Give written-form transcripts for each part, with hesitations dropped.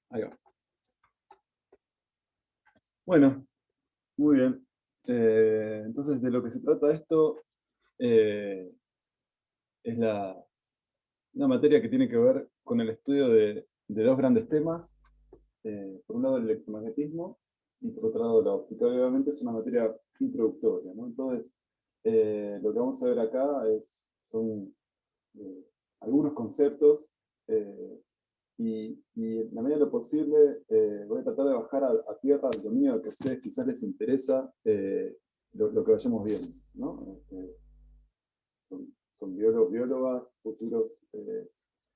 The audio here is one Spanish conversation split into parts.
Ahí va. Bueno, muy bien. Entonces, de lo que se trata esto eh, es una materia que tiene que ver con el estudio de dos grandes temas. Por un lado, el electromagnetismo y por otro lado, la óptica. Obviamente es una materia introductoria, ¿no? Entonces, lo que vamos a ver acá son eh, algunos conceptos y en la medida de lo posible voy a tratar de bajar a tierra el dominio que a ustedes quizás les interesa lo que vayamos viendo, ¿no? Son biólogos, biólogas, futuros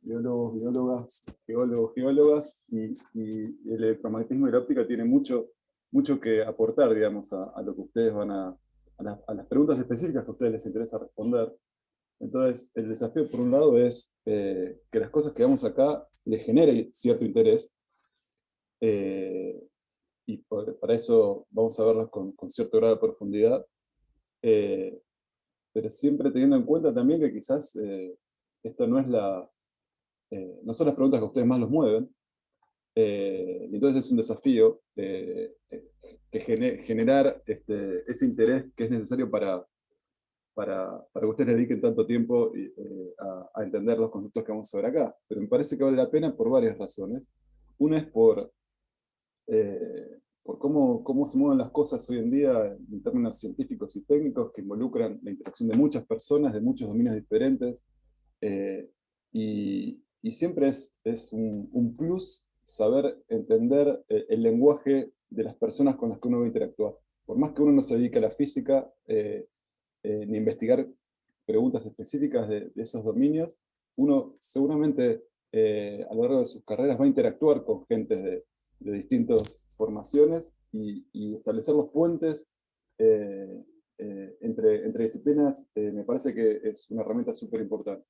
biólogos, biólogas, geólogos, geólogas, y el electromagnetismo y la óptica tiene mucho que aportar, digamos, a lo que ustedes a las preguntas específicas que a ustedes les interesa responder. Entonces, el desafío, por un lado, es que las cosas que vemos acá les genere cierto interés, eh, y para eso vamos a verlas con cierto grado de profundidad, eh, pero siempre teniendo en cuenta también que quizás esto no son las preguntas que a ustedes más los mueven, y entonces es un desafío generar ese interés que es necesario para que ustedes le dediquen tanto tiempo a entender los conceptos que vamos a ver acá. Pero me parece que vale la pena por varias razones. Una es por cómo se mueven las cosas hoy en día en términos científicos y técnicos que involucran la interacción de muchas personas, de muchos dominios diferentes, y siempre es un plus saber entender el lenguaje de las personas con las que uno va a interactuar. Por más que uno no se dedique a la física, ni investigar preguntas específicas de esos dominios, uno seguramente a lo largo de sus carreras va a interactuar con gente de distintas formaciones y establecer los puentes entre disciplinas me parece que es una herramienta súper importante.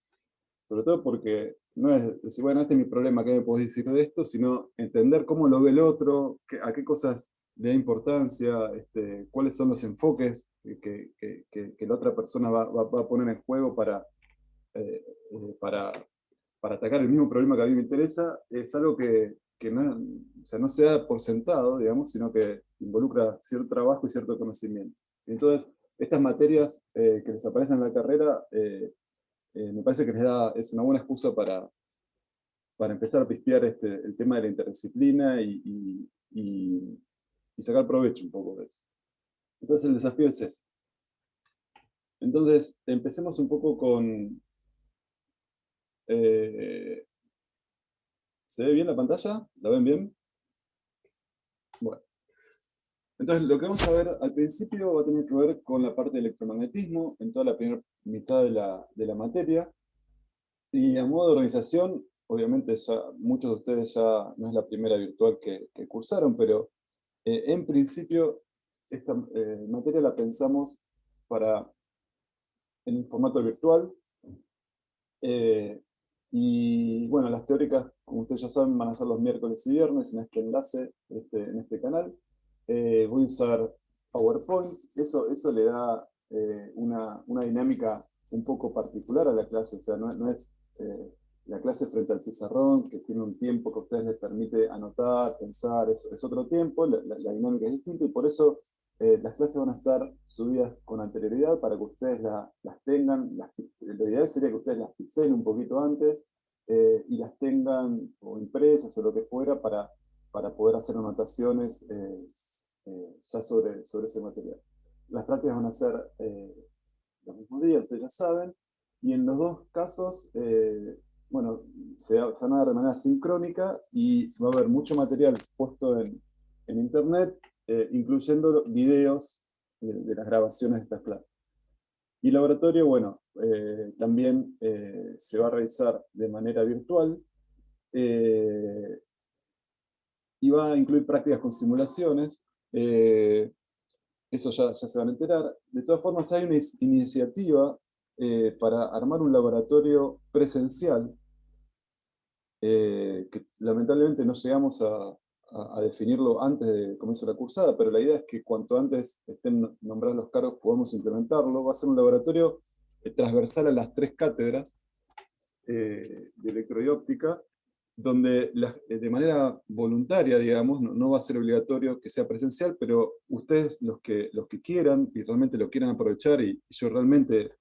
Sobre todo porque no es decir, bueno, este es mi problema, ¿qué me podés decir de esto? Sino entender cómo lo ve el otro, a qué cosas le da importancia, cuáles son los enfoques que la otra persona va a poner en juego eh, para, para atacar el mismo problema que a mí me interesa, es algo que no, o sea, no se da por sentado, digamos, sino que involucra cierto trabajo y cierto conocimiento. Entonces, estas materias que les aparecen en la carrera, me parece que es una buena excusa para empezar a pispear el tema de la interdisciplina y sacar provecho un poco de eso. Entonces el desafío es ese. Entonces empecemos un poco con... eh, ¿Se ve bien la pantalla? ¿La ven bien? Bueno. Entonces lo que vamos a ver al principio va a tener que ver con la parte de electromagnetismo en toda la primera mitad de la materia. Y a modo de organización, obviamente muchos de ustedes ya no es la primera virtual que cursaron, pero en principio esta materia la pensamos en formato virtual. eh, y bueno, las teóricas, como ustedes ya saben, van a ser los miércoles y viernes en este enlace, en este canal. Voy a usar PowerPoint. Eso le da una dinámica un poco particular a la clase. O sea, no es la clase frente al pizarrón, que tiene un tiempo que a ustedes les permite anotar, pensar, es otro tiempo, la dinámica es distinta y por eso las clases van a estar subidas con anterioridad para que ustedes las tengan. Lo ideal sería que ustedes las pixelen un poquito antes y las tengan o impresas o lo que fuera para poder hacer anotaciones ya sobre ese material. Las prácticas van a ser los mismos días, ustedes ya saben, y en los dos casos, bueno, se van a dar de manera sincrónica y va a haber mucho material puesto en internet, incluyendo videos de las grabaciones de estas clases. Y el laboratorio, bueno, también se va a realizar de manera virtual eh, y va a incluir prácticas con simulaciones. Eso ya se van a enterar. De todas formas, hay una iniciativa para armar un laboratorio presencial que lamentablemente no llegamos a definirlo antes de comenzar la cursada, pero la idea es que cuanto antes estén nombrados los cargos podamos implementarlo. Va a ser un laboratorio transversal a las tres cátedras de electro y óptica, donde de manera voluntaria, digamos, no va a ser obligatorio que sea presencial, pero ustedes los que quieran y realmente lo quieran aprovechar, y yo realmente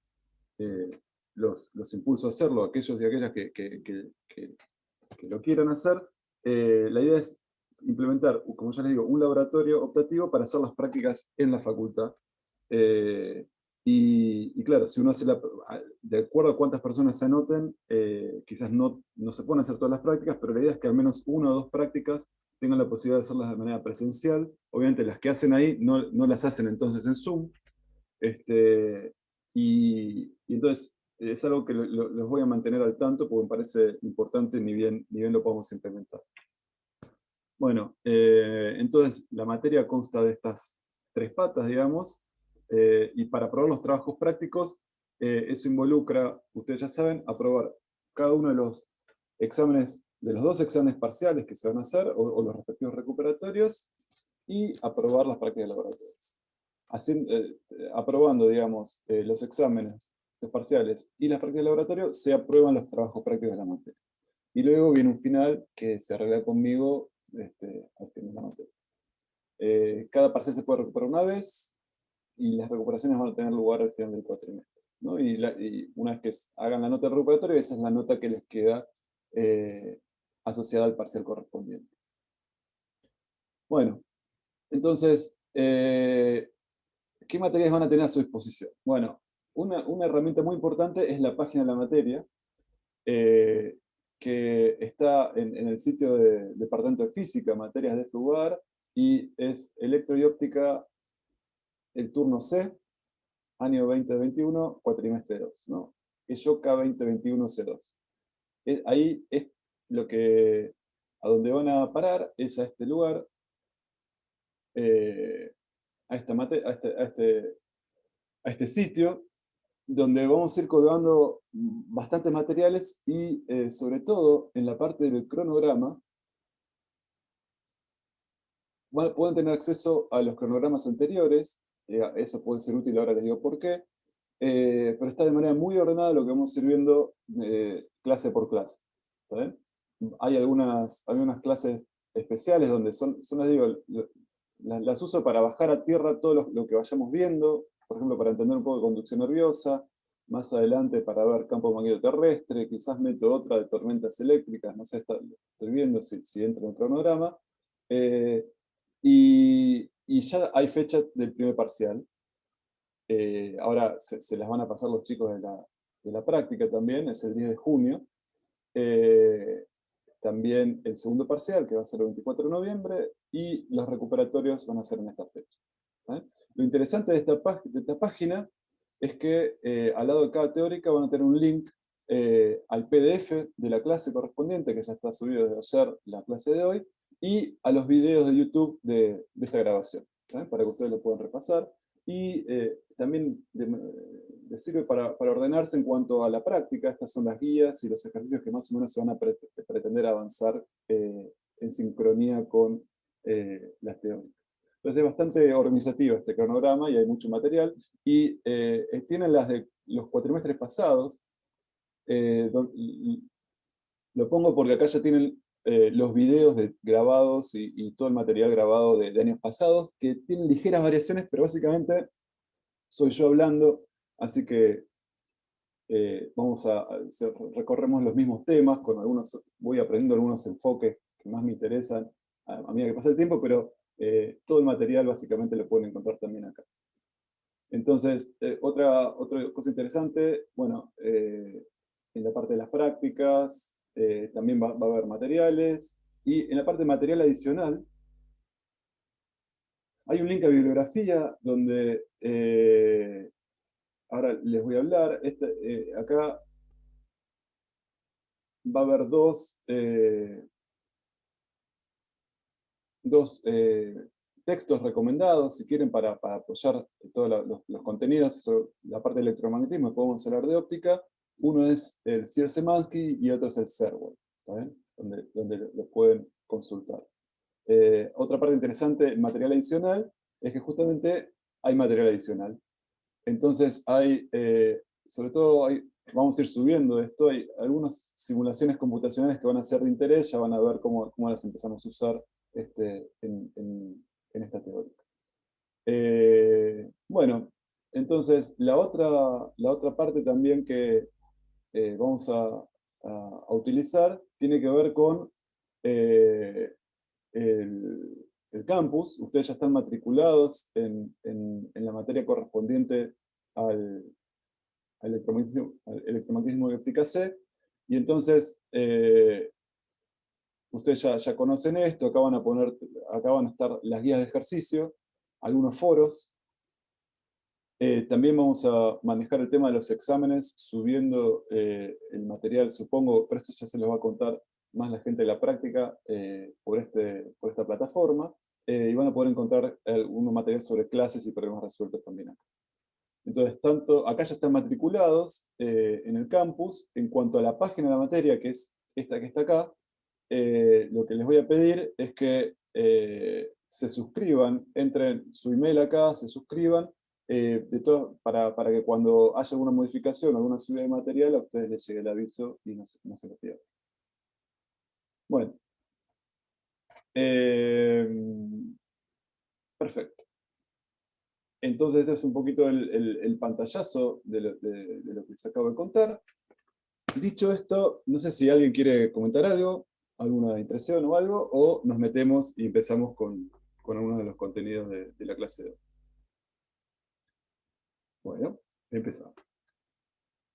eh, los impulso a hacerlo, aquellos y aquellas que lo quieran hacer, la idea es implementar, como ya les digo, un laboratorio optativo para hacer las prácticas en la facultad. Eh, y claro, si uno hace de acuerdo a cuántas personas se anoten, quizás no se pueden hacer todas las prácticas, pero la idea es que al menos una o dos prácticas tengan la posibilidad de hacerlas de manera presencial. Obviamente las que hacen ahí no las hacen entonces en Zoom. Este, y entonces es algo que los voy a mantener al tanto porque me parece importante ni bien lo podamos implementar. Bueno, entonces la materia consta de estas tres patas, digamos, y para probar los trabajos prácticos, eso involucra, ustedes ya saben, aprobar cada uno de los exámenes, de los dos exámenes parciales que se van a hacer, o los respectivos recuperatorios, y aprobar las prácticas laboratorias. Aprobando, digamos, los exámenes, los parciales y las prácticas de laboratorio, se aprueban los trabajos prácticos de la materia. Y luego viene un final que se arregla conmigo al final de la materia. Cada parcial se puede recuperar una vez y las recuperaciones van a tener lugar al final del cuatrimestre, ¿no? Y una vez que hagan la nota recuperatoria, esa es la nota que les queda asociada al parcial correspondiente. Bueno, entonces, ¿qué materias van a tener a su disposición? Bueno, una herramienta muy importante es la página de la materia, que está en el sitio del Departamento de Física, Materias de lugar, y es Electro y Óptica, el turno C, año 2021, cuatrimestre 2, ¿no? ESHOCA 2021-C2. Ahí es lo que, a donde van a parar es a este lugar, a este sitio, donde vamos a ir colgando bastantes materiales y sobre todo en la parte del cronograma pueden tener acceso a los cronogramas anteriores, eso puede ser útil, ahora les digo por qué, pero está de manera muy ordenada lo que vamos a ir viendo clase por clase. ¿Está bien? Hay algunas clases especiales donde les digo, las uso para bajar a tierra todo lo que vayamos viendo, por ejemplo, para entender un poco de conducción nerviosa, más adelante para ver campo magnetoterrestre, quizás meto otra de tormentas eléctricas, no sé, estoy viendo si entra en el cronograma. Eh, y ya hay fecha del primer parcial. Ahora se las van a pasar los chicos de la práctica también, es el 10 de junio. Eh, También el segundo parcial, que va a ser el 24 de noviembre, y los recuperatorios van a ser en esta fecha. ¿Eh? Lo interesante de esta página es que al lado de cada teórica van a tener un link al PDF de la clase correspondiente, que ya está subido desde ayer, la clase de hoy, y a los videos de YouTube de esta grabación, para que ustedes lo puedan repasar. Y también les sirve para ordenarse en cuanto a la práctica. Estas son las guías y los ejercicios que más o menos se van a pretender avanzar en sincronía con las teóricas. Entonces es bastante organizativo este cronograma y hay mucho material. Y tienen las de los cuatrimestres pasados. Lo pongo porque acá ya tienen los videos grabados y todo el material grabado de años pasados, que tienen ligeras variaciones, pero básicamente soy yo hablando, así que recorremos los mismos temas, con algunos, voy aprendiendo algunos enfoques que más me interesan a medida que pasa el tiempo, pero todo el material básicamente lo pueden encontrar también acá. Entonces, otra cosa interesante, bueno, en la parte de las prácticas, también va a haber materiales, y en la parte de material adicional, hay un link a bibliografía donde ahora les voy a hablar. Acá va a haber dos textos recomendados, si quieren, para apoyar todos los contenidos sobre la parte de electromagnetismo. Podemos hablar de óptica. Uno es el Sierra-Szymanski y otro es el Serwold, donde lo pueden consultar. Otra parte interesante, material adicional, es que justamente hay material adicional. Entonces sobre todo vamos a ir subiendo esto, hay algunas simulaciones computacionales que van a ser de interés, ya van a ver cómo las empezamos a usar en esta teórica. Bueno, entonces la otra parte también que vamos a utilizar tiene que ver con el campus. Ustedes ya están matriculados en la materia correspondiente al electromagnetismo de óptica C, y entonces ustedes ya conocen esto. Acá van a estar las guías de ejercicio, algunos foros. También vamos a manejar el tema de los exámenes, subiendo el material, supongo, pero esto ya se los va a contar más la gente de la práctica por esta plataforma, y van a poder encontrar algunos materiales sobre clases y problemas resueltos también acá. Entonces, acá ya están matriculados en el campus. En cuanto a la página de la materia, que es esta que está acá, lo que les voy a pedir es que se suscriban, entren su email acá, se suscriban, para que cuando haya alguna modificación, alguna subida de material, a ustedes les llegue el aviso y no se lo pierdan. Bueno. Perfecto. Entonces este es un poquito el pantallazo de lo que les acabo de contar. Dicho esto, no sé si alguien quiere comentar algo, alguna impresión o algo, o nos metemos y empezamos con algunos de los contenidos de la clase de hoy. Bueno, empezamos.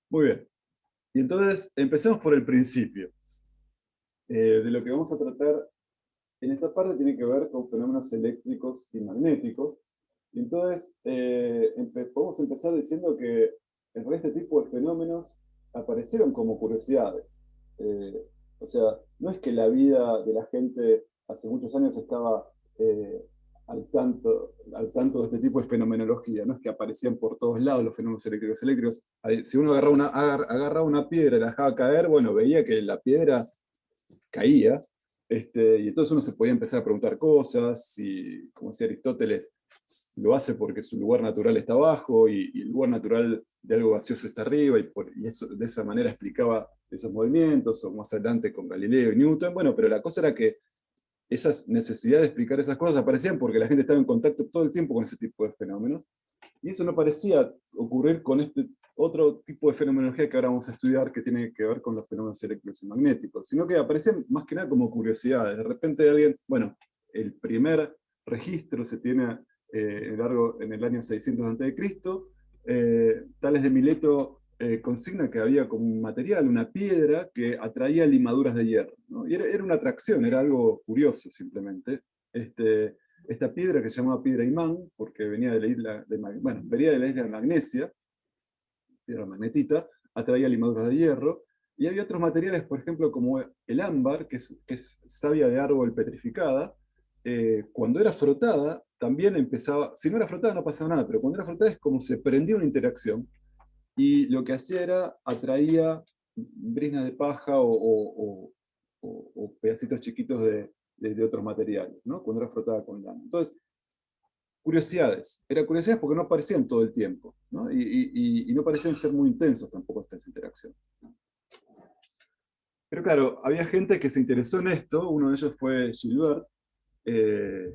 Muy bien. Y entonces, empecemos por el principio. De lo que vamos a tratar en esta parte tiene que ver con fenómenos eléctricos y magnéticos. Y entonces, podemos empezar diciendo que en realidad este tipo de fenómenos aparecieron como curiosidades. O sea, no es que la vida de la gente hace muchos años estaba al tanto de este tipo de fenomenología, no es que aparecían por todos lados los fenómenos eléctricos. Si uno agarraba una piedra y la dejaba caer, bueno, veía que la piedra caía, y entonces uno se podía empezar a preguntar cosas, y como decía Aristóteles, lo hace porque su lugar natural está abajo, y el lugar natural de algo gaseoso está arriba, y eso, de esa manera explicaba esos movimientos, o más adelante con Galileo y Newton. Bueno, pero la cosa era que esas necesidades de explicar esas cosas aparecían porque la gente estaba en contacto todo el tiempo con ese tipo de fenómenos, y eso no parecía ocurrir con este otro tipo de fenomenología que ahora vamos a estudiar, que tiene que ver con los fenómenos eléctricos y magnéticos, sino que aparecían más que nada como curiosidades. De repente alguien, bueno, el primer registro se tiene en el año 600 a.C., Tales de Mileto consigna que había como un material, una piedra, que atraía limaduras de hierro, ¿no? Y era una atracción, era algo curioso simplemente. Esta piedra, que se llamaba piedra imán, porque venía de la isla de Magnesia, piedra magnetita, atraía limaduras de hierro. Y había otros materiales, por ejemplo, como el ámbar, que es savia de árbol petrificada. Cuando era frotada, también empezaba, si no era frotada no pasaba nada, pero cuando era frotada es como se prendía una interacción, y lo que hacía era atraía briznas de paja o pedacitos chiquitos de otros materiales, ¿no? Cuando era frotada con lana. Entonces, curiosidades. Eran curiosidades porque no aparecían todo el tiempo, ¿no? Y no parecían ser muy intensas tampoco estas interacciones. Pero claro, había gente que se interesó en esto. Uno de ellos fue Gilbert,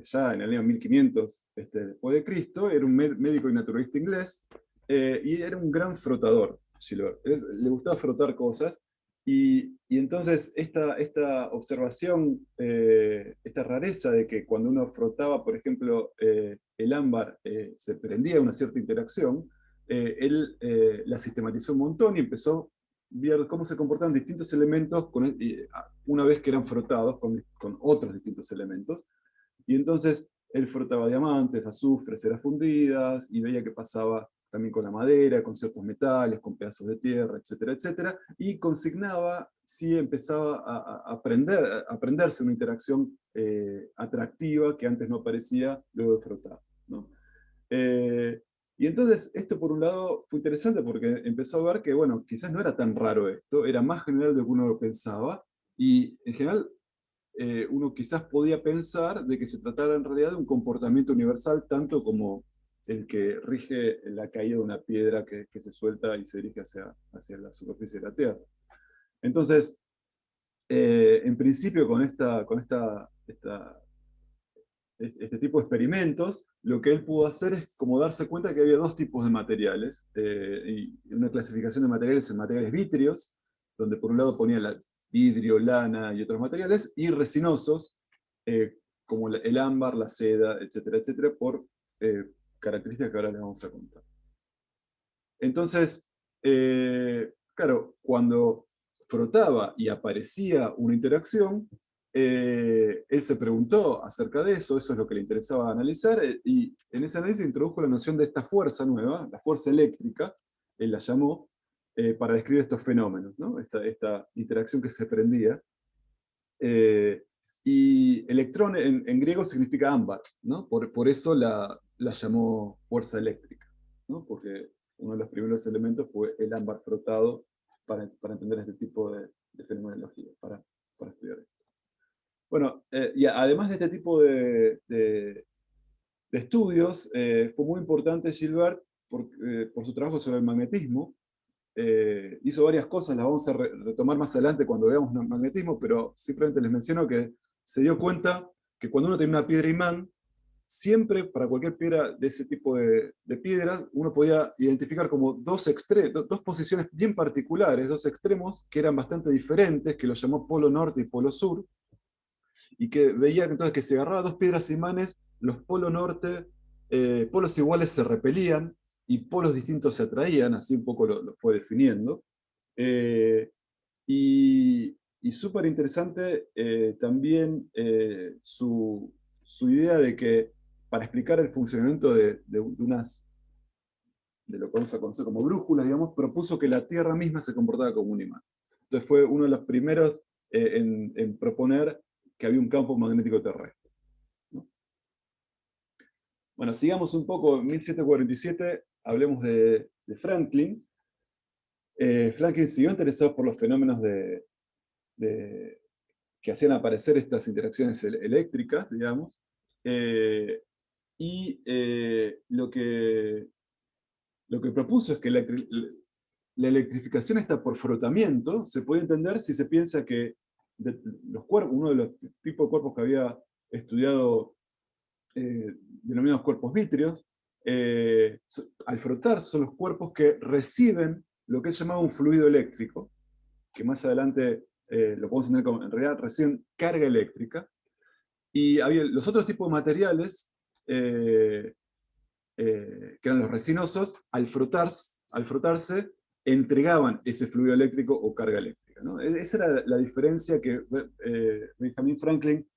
ya en el año 1500 después de Cristo. Era un médico y naturalista inglés, y era un gran frotador, Gilbert. Le gustaba frotar cosas, y entonces esta observación, esta rareza de que cuando uno frotaba, por ejemplo, el ámbar, se prendía una cierta interacción, él la sistematizó un montón y empezó a ver cómo se comportaban distintos elementos una vez que eran frotados con otros distintos elementos. Y entonces él frotaba diamantes, azufres, ceras fundidas, y veía qué pasaba también con la madera, con ciertos metales, con pedazos de tierra, etcétera, etcétera, y consignaba si empezaba a aprenderse una interacción atractiva que antes no aparecía luego de frotar, ¿no? Y entonces esto por un lado fue interesante porque empezó a ver que, bueno, quizás no era tan raro esto, era más general de lo que uno lo pensaba, y en general uno quizás podía pensar de que se tratara en realidad de un comportamiento universal, tanto como el que rige la caída de una piedra que se suelta y se dirige hacia la superficie de la Tierra. Entonces, en principio este tipo de experimentos, lo que él pudo hacer es como darse cuenta que había dos tipos de materiales, y una clasificación de materiales en materiales vítreos, donde por un lado ponía vidrio, lana y otros materiales, y resinosos, como el ámbar, la seda, etcétera, etcétera, por características que ahora les vamos a contar. Entonces, claro, cuando frotaba y aparecía una interacción, él se preguntó acerca de eso es lo que le interesaba analizar, y en ese análisis introdujo la noción de esta fuerza nueva, la fuerza eléctrica, él la llamó, para describir estos fenómenos, ¿no? Esta interacción que se prendía. Y electrón en griego significa ámbar, ¿no? Por eso la llamó fuerza eléctrica, ¿no? Porque uno de los primeros elementos fue el ámbar frotado para entender este tipo de fenomenología, para estudiar esto. Bueno, y además de este tipo de estudios, fue muy importante Gilbert por su trabajo sobre el magnetismo. Hizo varias cosas, las vamos a retomar más adelante cuando veamos el magnetismo, pero simplemente les menciono que se dio cuenta que cuando uno tiene una piedra imán, siempre para cualquier piedra de ese tipo de piedras, uno podía identificar como dos posiciones bien particulares, dos extremos que eran bastante diferentes, que los llamó polo norte y polo sur, y que veía entonces que si agarraba dos piedras imanes, los polos norte, polos iguales se repelían, y polos distintos se atraían, así un poco lo fue definiendo. Eh, y súper interesante también su idea de que para explicar el funcionamiento de lo que vamos a conocer como brújulas, digamos, propuso que la Tierra misma se comportaba como un imán. Entonces fue uno de los primeros en proponer que había un campo magnético terrestre, ¿no? Bueno, sigamos un poco, en 1747, hablemos de Franklin. Franklin siguió interesado por los fenómenos que hacían aparecer estas interacciones eléctricas, digamos, y lo que propuso es que la electrificación está por frotamiento, se puede entender si se piensa que los cuerpos, uno de los tipos de cuerpos que había estudiado, denominados cuerpos vítreos, al frotar son los cuerpos que reciben lo que es llamado un fluido eléctrico, que más adelante lo podemos entender como, en realidad, reciben carga eléctrica, y había los otros tipos de materiales, que eran los resinosos, al frotarse, entregaban ese fluido eléctrico o carga eléctrica, ¿no? Esa era la diferencia que Benjamin Franklin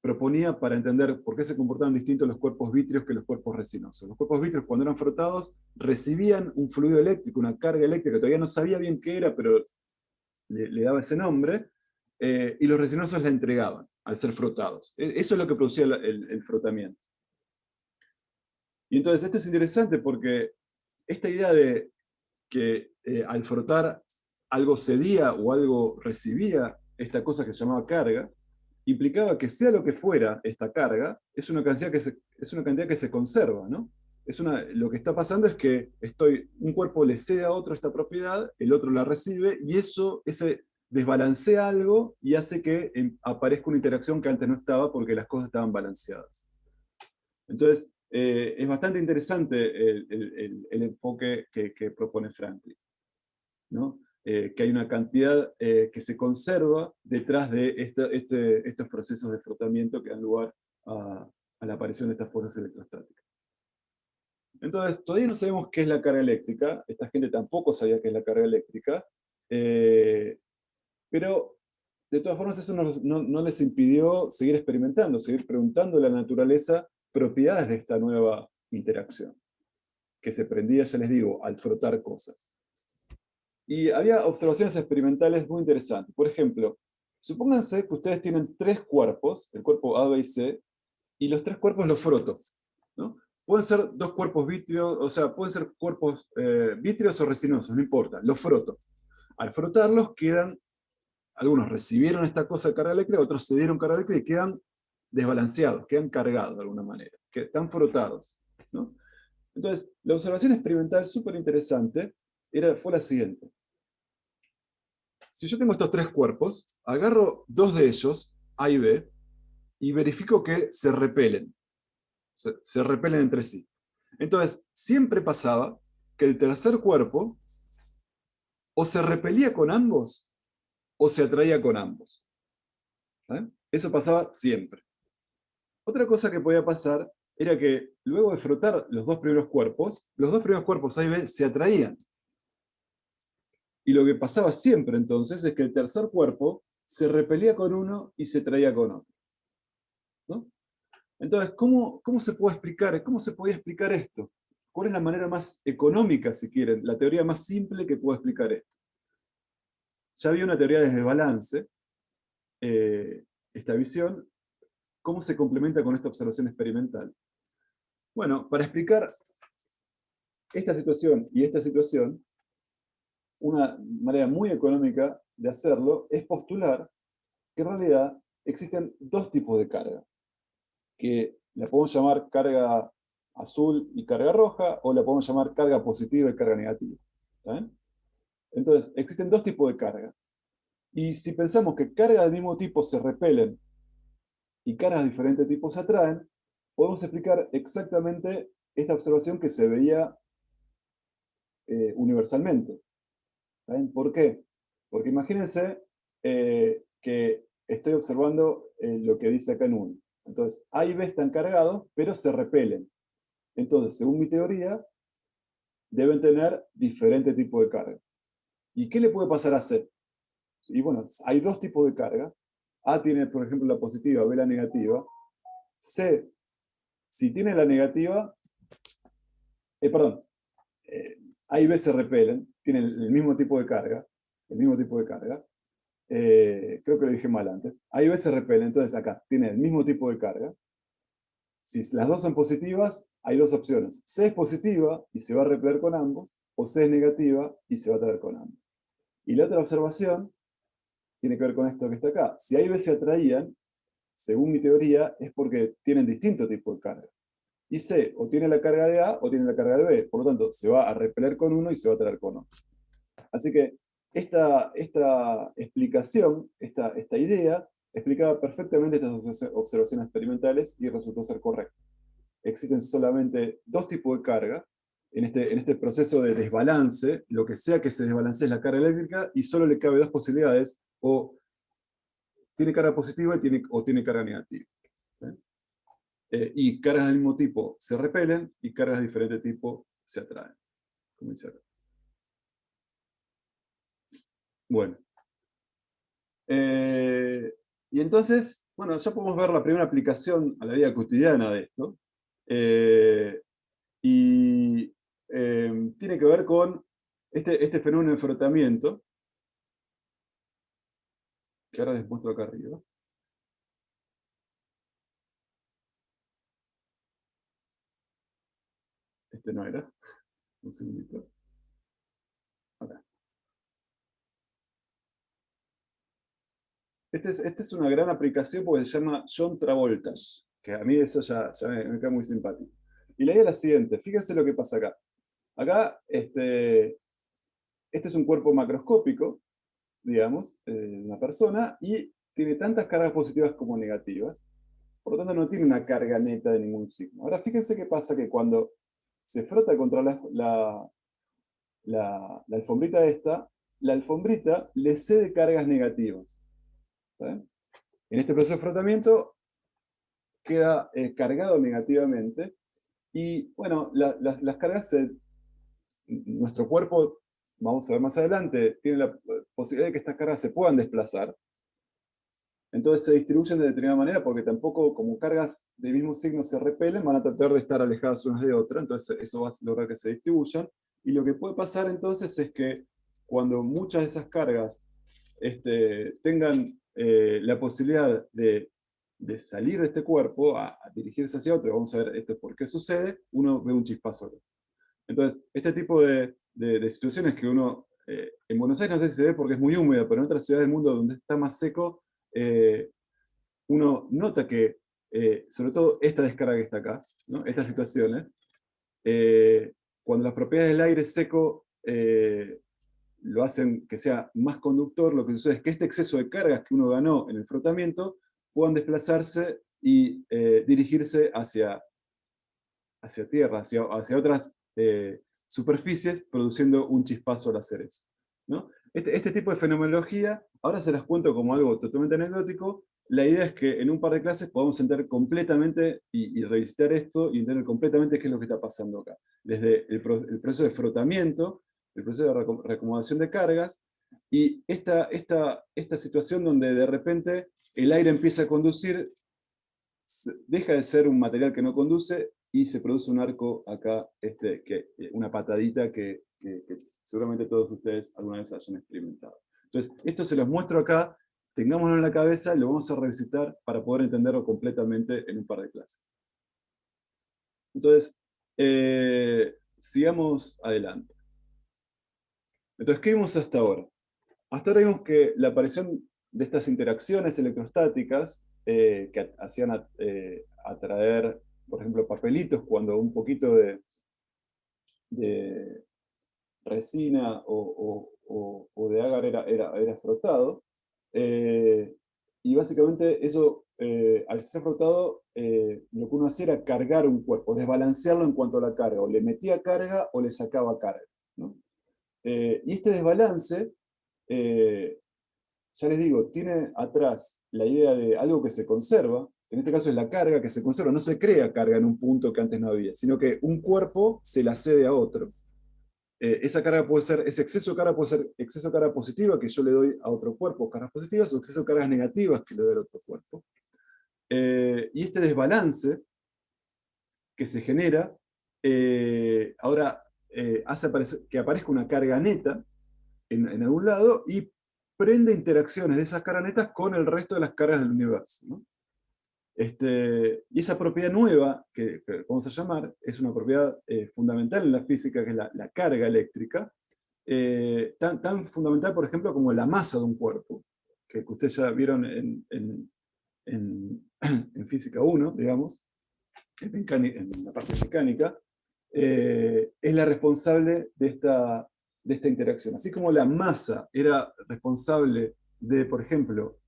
proponía para entender por qué se comportaban distintos los cuerpos vítreos que los cuerpos resinosos. Los cuerpos vítreos, cuando eran frotados, recibían un fluido eléctrico, una carga eléctrica, todavía no sabía bien qué era, pero le daba ese nombre, y los resinosos la entregaban al ser frotados. Eso es lo que producía el frotamiento. Y entonces esto es interesante porque esta idea de que al frotar algo cedía o algo recibía esta cosa que se llamaba carga, implicaba que sea lo que fuera esta carga, es una cantidad que se conserva, ¿no? Lo que está pasando es que un cuerpo le cede a otro esta propiedad, el otro la recibe, y ese desbalancea algo y hace que aparezca una interacción que antes no estaba porque las cosas estaban balanceadas. Entonces, es bastante interesante el enfoque que propone Franklin, ¿no? Que hay una cantidad que se conserva detrás de estos procesos de frotamiento que dan lugar a la aparición de estas fuerzas electrostáticas. Entonces, todavía no sabemos qué es la carga eléctrica, esta gente tampoco sabía qué es la carga eléctrica, pero de todas formas eso no les impidió seguir experimentando, seguir preguntando a la naturaleza propiedades de esta nueva interacción, que se prendía, ya les digo, al frotar cosas. Y había observaciones experimentales muy interesantes. Por ejemplo, supónganse que ustedes tienen tres cuerpos, el cuerpo A, B y C, y los tres cuerpos los froto, ¿no? Pueden ser dos cuerpos vítreos, o sea, pueden ser cuerpos vítreos o resinosos, no importa, los froto. Al frotarlos algunos recibieron esta cosa de carga eléctrica, otros se dieron carga eléctrica y quedan desbalanceados, quedan cargados de alguna manera, que están frotados. ¿no? Entonces, la observación experimental súper interesante fue la siguiente. Si yo tengo estos tres cuerpos, agarro dos de ellos, A y B, y verifico que se repelen. Se repelen entre sí. Entonces, siempre pasaba que el tercer cuerpo o se repelía con ambos o se atraía con ambos. ¿Eh? Eso pasaba siempre. Otra cosa que podía pasar era que luego de frotar los dos primeros cuerpos A y B se atraían. Y lo que pasaba siempre entonces es que el tercer cuerpo se repelía con uno y se traía con otro, ¿no? Entonces, ¿cómo se puede explicar? ¿Cómo se podía explicar esto? ¿Cuál es la manera más económica, si quieren, la teoría más simple que puede explicar esto? Ya había una teoría de desbalance, esta visión. ¿Cómo se complementa con esta observación experimental? Bueno, para explicar esta situación y esta situación, una manera muy económica de hacerlo es postular que en realidad existen dos tipos de carga, que la podemos llamar carga azul y carga roja, o la podemos llamar carga positiva y carga negativa. ¿Está bien? Entonces, existen dos tipos de carga. Y si pensamos que cargas del mismo tipo se repelen y cargas de diferentes tipos se atraen, podemos explicar exactamente esta observación que se veía universalmente. ¿Está bien? ¿Por qué? Porque imagínense que estoy observando lo que dice acá en 1. Entonces, A y B están cargados, pero se repelen. Entonces, según mi teoría, deben tener diferente tipo de carga. ¿Y qué le puede pasar a C? Y bueno, hay dos tipos de carga. A tiene, por ejemplo, la positiva, B la negativa. C, si tiene la negativa, perdón, A y B se repelen, tienen el mismo tipo de carga, el mismo tipo de carga. Creo que lo dije mal antes. A y B se repelen, entonces acá tiene el mismo tipo de carga. Si las dos son positivas, hay dos opciones. C es positiva y se va a repeler con ambos, o C es negativa y se va a atraer con ambos. Y la otra observación tiene que ver con esto que está acá. Si A y B se atraían, según mi teoría, es porque tienen distinto tipo de carga. Y C o tiene la carga de A o tiene la carga de B. Por lo tanto, se va a repeler con uno y se va a atraer con otro. Así que esta explicación, esta idea, explicaba perfectamente estas observaciones experimentales y resultó ser correcta. Existen solamente dos tipos de carga. En este proceso de desbalance, lo que sea que se desbalancee es la carga eléctrica y solo le cabe dos posibilidades, o tiene carga positiva o tiene carga negativa. Y cargas del mismo tipo se repelen y cargas de diferente tipo se atraen. Como dice acá. Bueno. Y entonces, bueno, ya podemos ver la primera aplicación a la vida cotidiana de esto. Eh, y tiene que ver con este fenómeno de frotamiento, que ahora les muestro acá arriba. Este no era. Un segundito. Acá. Esta es una gran aplicación porque se llama John Travoltage, que a mí eso ya me queda muy simpático. Y la idea es la siguiente, fíjense lo que pasa acá. Acá, este es un cuerpo macroscópico, digamos, una persona, y tiene tantas cargas positivas como negativas. Por lo tanto, no tiene una carga neta de ningún signo. Ahora, fíjense qué pasa que cuando se frota contra la alfombrita esta, la alfombrita le cede cargas negativas. ¿Saben? En este proceso de frotamiento queda cargado negativamente y, bueno, las cargas, nuestro cuerpo, vamos a ver más adelante, tiene la posibilidad de que estas cargas se puedan desplazar. Entonces se distribuyen de determinada manera porque tampoco, como cargas del mismo signo se repelen, van a tratar de estar alejadas unas de otras, entonces eso va a lograr que se distribuyan. Y lo que puede pasar entonces es que cuando muchas de esas cargas tengan la posibilidad de salir de este cuerpo a dirigirse hacia otro, vamos a ver esto por qué sucede, uno ve un chispazo. Entonces, este tipo de situaciones que uno, en Buenos Aires no sé si se ve porque es muy húmedo, pero en otras ciudades del mundo donde está más seco, uno nota que, sobre todo esta descarga que está acá, ¿no? Estas situaciones, Cuando las propiedades del aire seco lo hacen que sea más conductor, lo que sucede es que este exceso de cargas que uno ganó en el frotamiento puedan desplazarse y dirigirse hacia tierra, hacia otras superficies, produciendo un chispazo al hacer eso, ¿no? Este tipo de fenomenología, ahora se las cuento como algo totalmente anecdótico. La idea es que en un par de clases podamos entender completamente y revisitar esto y entender completamente qué es lo que está pasando acá. Desde el proceso de frotamiento, el proceso de reacomodación de cargas, y esta situación donde de repente el aire empieza a conducir, deja de ser un material que no conduce y se produce un arco acá, una patadita que seguramente todos ustedes alguna vez hayan experimentado. Entonces, esto se los muestro acá, tengámoslo en la cabeza y lo vamos a revisitar para poder entenderlo completamente en un par de clases. Entonces, sigamos adelante. Entonces, ¿qué vimos hasta ahora? Hasta ahora vimos que la aparición de estas interacciones electrostáticas que hacían atraer, por ejemplo, papelitos cuando un poquito de resina o de agar era frotado. Y básicamente eso, al ser frotado, lo que uno hacía era cargar un cuerpo, desbalancearlo en cuanto a la carga. O le metía carga o le sacaba carga, ¿no? Y este desbalance, ya les digo, tiene atrás la idea de algo que se conserva, que en este caso es la carga que se conserva, no se crea carga en un punto que antes no había, sino que un cuerpo se la cede a otro. Esa carga puede ser, ese exceso de carga puede ser exceso de carga positiva que yo le doy a otro cuerpo, cargas positivas, o exceso de cargas negativas que le doy a otro cuerpo. Y este desbalance que se genera, ahora hace que aparezca una carga neta en algún lado y prende interacciones de esas cargas netas con el resto de las cargas del universo, ¿no? Y esa propiedad nueva, que vamos a llamar, es una propiedad fundamental en la física, que es la carga eléctrica, tan fundamental, por ejemplo, como la masa de un cuerpo, que ustedes ya vieron en, en física 1, digamos, en la parte mecánica, es la responsable de esta interacción. Así como la masa era responsable de, por ejemplo,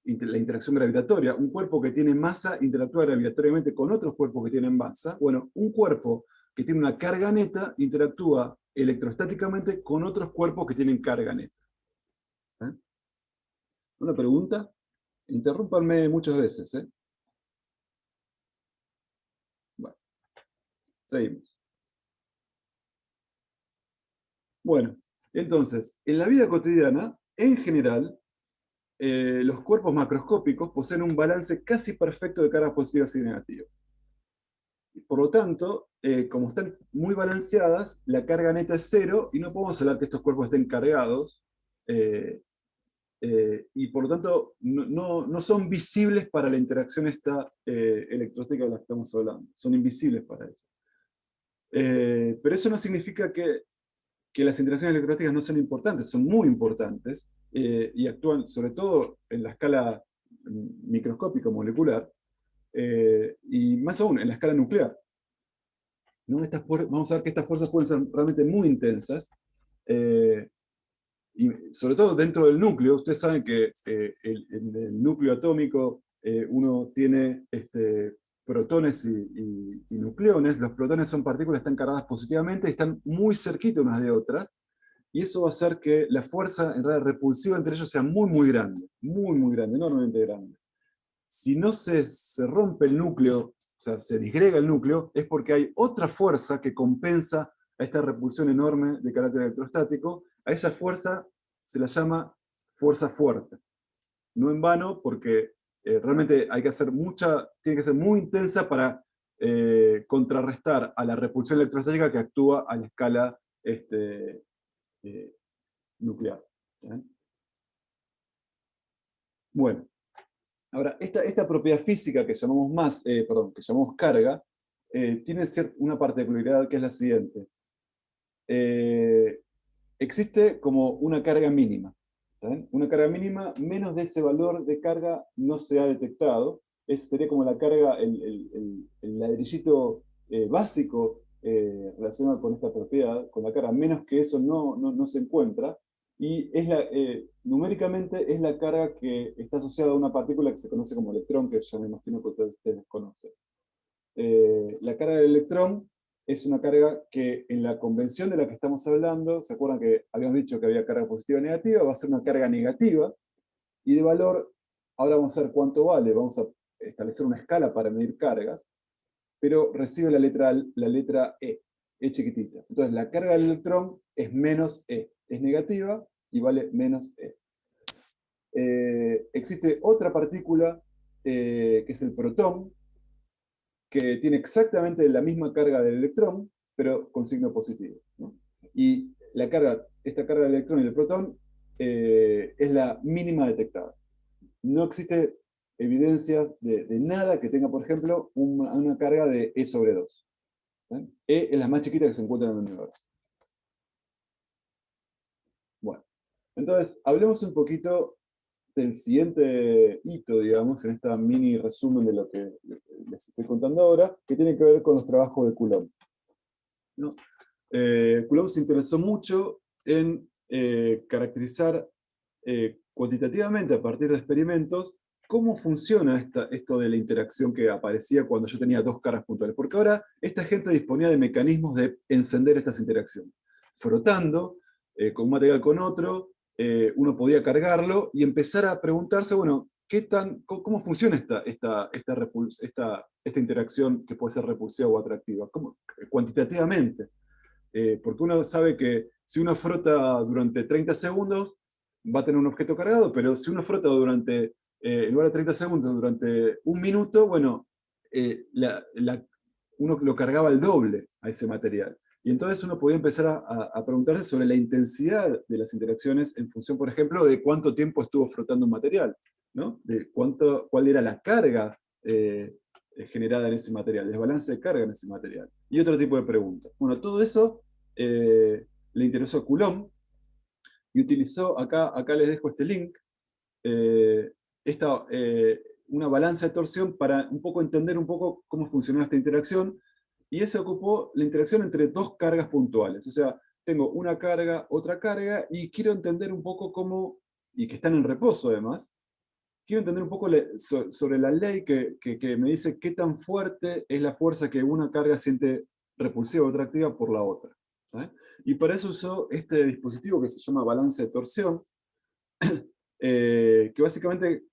la interacción gravitatoria, un cuerpo que tiene masa interactúa gravitatoriamente con otros cuerpos que tienen masa. Bueno, un cuerpo que tiene una carga neta interactúa electrostáticamente con otros cuerpos que tienen carga neta. ¿Eh? ¿Una pregunta? Interrúmpanme muchas veces. Bueno, seguimos. Bueno, entonces, en la vida cotidiana, en general, los cuerpos macroscópicos poseen un balance casi perfecto de cargas positivas y negativas. Por lo tanto, como están muy balanceadas, la carga neta es cero y no podemos hablar que estos cuerpos estén cargados, eh, y por lo tanto no son visibles para la interacción esta electróstica de la que estamos hablando. Son invisibles para eso. Pero eso no significa que las interacciones electrostáticas no son importantes, son muy importantes, y actúan sobre todo en la escala microscópica molecular, y más aún en la escala nuclear, ¿no? Vamos a ver que estas fuerzas pueden ser realmente muy intensas, y sobre todo dentro del núcleo. Ustedes saben que en el núcleo atómico uno tiene protones y nucleones. Los protones son partículas que están cargadas positivamente y están muy cerquita unas de otras, y eso va a hacer que la fuerza en realidad repulsiva entre ellos sea muy grande, enormemente grande. Si no se rompe el núcleo, o sea, se disgrega el núcleo, es porque hay otra fuerza que compensa a esta repulsión enorme de carácter electrostático. A esa fuerza se la llama fuerza fuerte. No en vano, porque realmente tiene que ser muy intensa para contrarrestar a la repulsión electrostática que actúa a la escala eh, nuclear. ¿Eh? Bueno, ahora, esta propiedad física que que llamamos carga, tiene una particularidad que es la siguiente. Eh, Existe como una carga mínima. ¿Saben? Una carga mínima, menos de ese valor de carga no se ha detectado. Sería como la carga, el ladrillito básico relacionado con esta propiedad, con la carga, menos que eso no se encuentra, y numéricamente es la carga que está asociada a una partícula que se conoce como electrón, que ya me imagino que ustedes conocen. La carga del electrón es una carga que en la convención de la que estamos hablando, ¿se acuerdan que habíamos dicho que había carga positiva y negativa? Va a ser una carga negativa, y de valor, ahora vamos a ver cuánto vale, vamos a establecer una escala para medir cargas, pero recibe la letra E chiquitita. Entonces la carga del electrón es menos E, es negativa y vale menos E. Existe otra partícula, que es el protón, que tiene exactamente la misma carga del electrón, pero con signo positivo, ¿no? Y esta carga del electrón y del protón es la mínima detectada. No existe evidencia de nada que tenga, por ejemplo, una carga de E sobre 2. ¿Eh? E es la más chiquita que se encuentra en el universo. Bueno, entonces, hablemos un poquito del siguiente hito, digamos, en esta mini resumen de lo que les estoy contando ahora, que tiene que ver con los trabajos de Coulomb, ¿no? Coulomb se interesó mucho en caracterizar cuantitativamente, a partir de experimentos, cómo funciona esto de la interacción que aparecía cuando yo tenía dos cargas puntuales. Porque ahora esta gente disponía de mecanismos de encender estas interacciones. Frotando con un material con otro, uno podía cargarlo y empezar a preguntarse, bueno, ¿cómo funciona esta interacción que puede ser repulsiva o atractiva? Cuantitativamente. Porque uno sabe que si uno frota durante 30 segundos, va a tener un objeto cargado, pero si uno frota en lugar de 30 segundos, durante un minuto, bueno, uno lo cargaba el doble a ese material. Y entonces uno podía empezar a preguntarse sobre la intensidad de las interacciones en función, por ejemplo, de cuánto tiempo estuvo frotando un material, ¿no? De cuál era la carga generada en ese material, desbalance de carga en ese material. Y otro tipo de preguntas. Bueno, todo eso le interesó a Coulomb y utilizó, acá les dejo este link, eh, una balanza de torsión para un poco entender un poco cómo funcionaba esta interacción, y él se ocupó la interacción entre dos cargas puntuales. O sea, tengo una carga, otra carga, y quiero entender un poco cómo, y que están en reposo además, quiero entender un poco sobre la ley que me dice qué tan fuerte es la fuerza que una carga siente repulsiva o atractiva por la otra. ¿Eh? Y para eso usó este dispositivo que se llama balance de torsión, que básicamente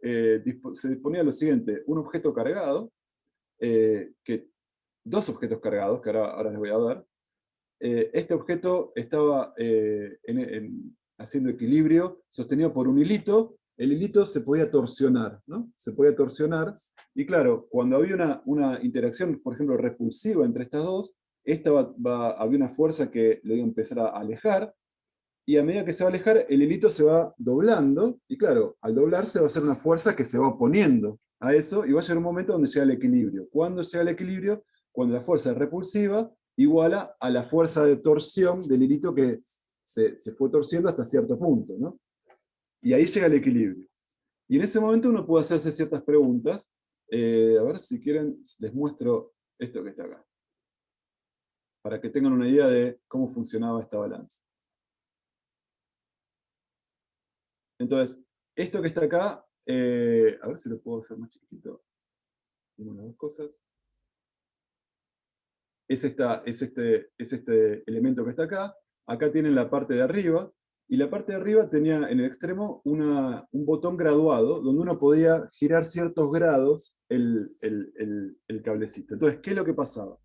se disponía de lo siguiente: un objeto cargado, dos objetos cargados, que ahora les voy a dar. Este objeto estaba haciendo equilibrio, sostenido por un hilito. El hilito se podía torsionar, ¿no? Se podía torsionar, y claro, cuando había una interacción, por ejemplo, repulsiva entre estas dos, había una fuerza que lo iba a empezar a alejar, y a medida que se va a alejar, el hilito se va doblando, y claro, al doblarse va a ser una fuerza que se va oponiendo a eso, y va a llegar un momento donde llega al equilibrio. ¿Cuándo llega al equilibrio? Cuando la fuerza repulsiva iguala a la fuerza de torsión del hilito que se fue torciendo hasta cierto punto, ¿no? Y ahí llega el equilibrio. Y en ese momento uno puede hacerse ciertas preguntas. A ver si quieren, les muestro esto que está acá, para que tengan una idea de cómo funcionaba esta balanza. Entonces, esto que está acá, a ver si lo puedo hacer más chiquitito. Tengo las dos cosas. Es este elemento que está acá. Acá tienen la parte de arriba, y la parte de arriba tenía en el extremo un botón graduado, donde uno podía girar ciertos grados el cablecito. Entonces, ¿qué es lo que pasaba?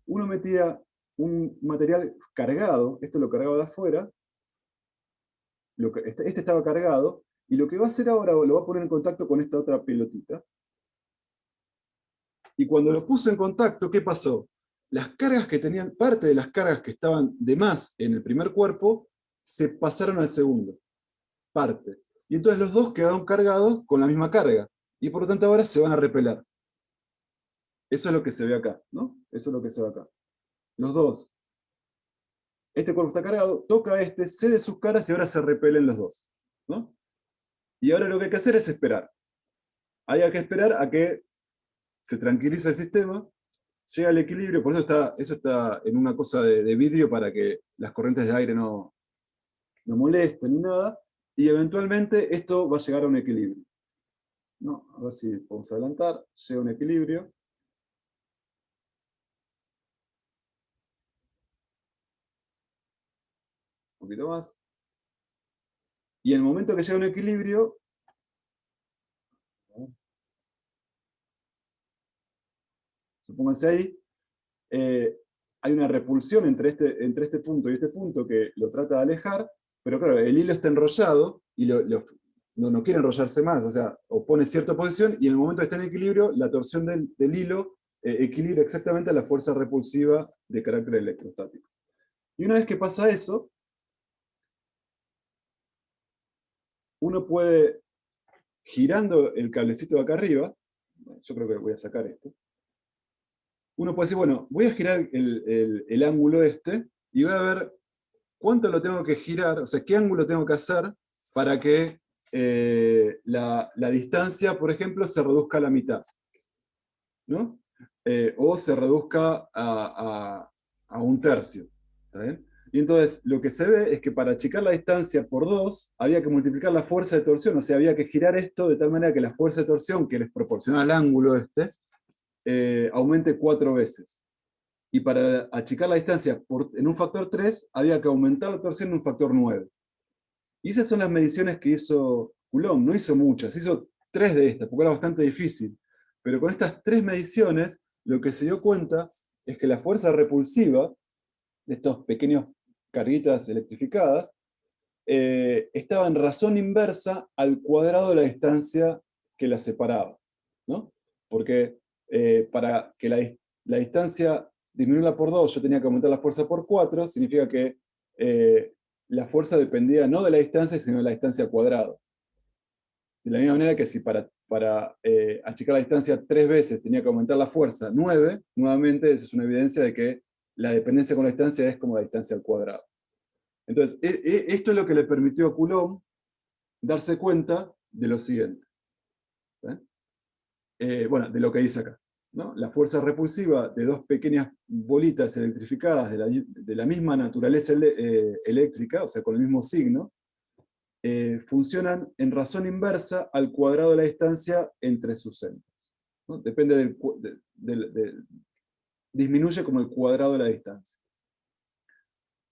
Uno metía un material cargado, esto lo cargaba de afuera, este estaba cargado, y lo que va a hacer ahora, lo va a poner en contacto con esta otra pelotita. Y cuando lo puso en contacto, ¿qué pasó? Las cargas que tenían, parte de las cargas que estaban de más en el primer cuerpo, se pasaron al segundo. Parte. Y entonces los dos quedaron cargados con la misma carga. Y por lo tanto ahora se van a repeler. Eso es lo que se ve acá, ¿no? Eso es lo que se ve acá. Los dos. Este cuerpo está cargado, toca a este, cede sus caras y ahora se repelen los dos, ¿no? Y ahora lo que hay que hacer es esperar. Hay que esperar a que se tranquilice el sistema, llega al equilibrio, por eso está en una cosa de vidrio para que las corrientes de aire no molesten ni nada, y eventualmente esto va a llegar a un equilibrio. ¿No? A ver si podemos adelantar, llega a un equilibrio. Un poquito más. Y en el momento que llega a un equilibrio, supónganse ahí, hay una repulsión entre este punto y este punto que lo trata de alejar, pero claro, el hilo está enrollado y no quiere enrollarse más, o sea, opone cierta posición y en el momento que está en equilibrio, la torsión del hilo equilibra exactamente a la fuerza repulsiva de carácter electrostático. Y una vez que pasa eso, uno puede, girando el cablecito de acá arriba, yo creo que voy a sacar esto, uno puede decir, bueno, voy a girar el ángulo este y voy a ver cuánto lo tengo que girar, o sea, qué ángulo tengo que hacer para que la distancia, por ejemplo, se reduzca a la mitad, ¿no? O se reduzca a un tercio, ¿está bien? Y entonces lo que se ve es que para achicar la distancia por 2 había que multiplicar la fuerza de torsión, o sea, había que girar esto de tal manera que la fuerza de torsión, que les proporciona al ángulo este, aumente 4 veces. Y para achicar la distancia en un factor 3, había que aumentar la torsión en un factor 9. Y esas son las mediciones que hizo Coulomb. No hizo muchas, hizo 3 de estas, porque era bastante difícil. Pero con estas 3 mediciones, lo que se dio cuenta es que la fuerza repulsiva de estos pequeños carguitas electrificadas estaba en razón inversa al cuadrado de la distancia que las separaba, ¿no? Porque para que la distancia disminuirla por 2, yo tenía que aumentar la fuerza por 4, significa que la fuerza dependía no de la distancia, sino de la distancia al cuadrado. De la misma manera que si para achicar la distancia 3 veces tenía que aumentar la fuerza 9, nuevamente esa es una evidencia de que la dependencia con la distancia es como la distancia al cuadrado. Entonces, esto es lo que le permitió a Coulomb darse cuenta de lo siguiente. Bueno, de lo que dice acá, ¿no? La fuerza repulsiva de dos pequeñas bolitas electrificadas de la misma naturaleza eléctrica, o sea, con el mismo signo, funcionan en razón inversa al cuadrado de la distancia entre sus centros, ¿no? Depende disminuye como el cuadrado de la distancia.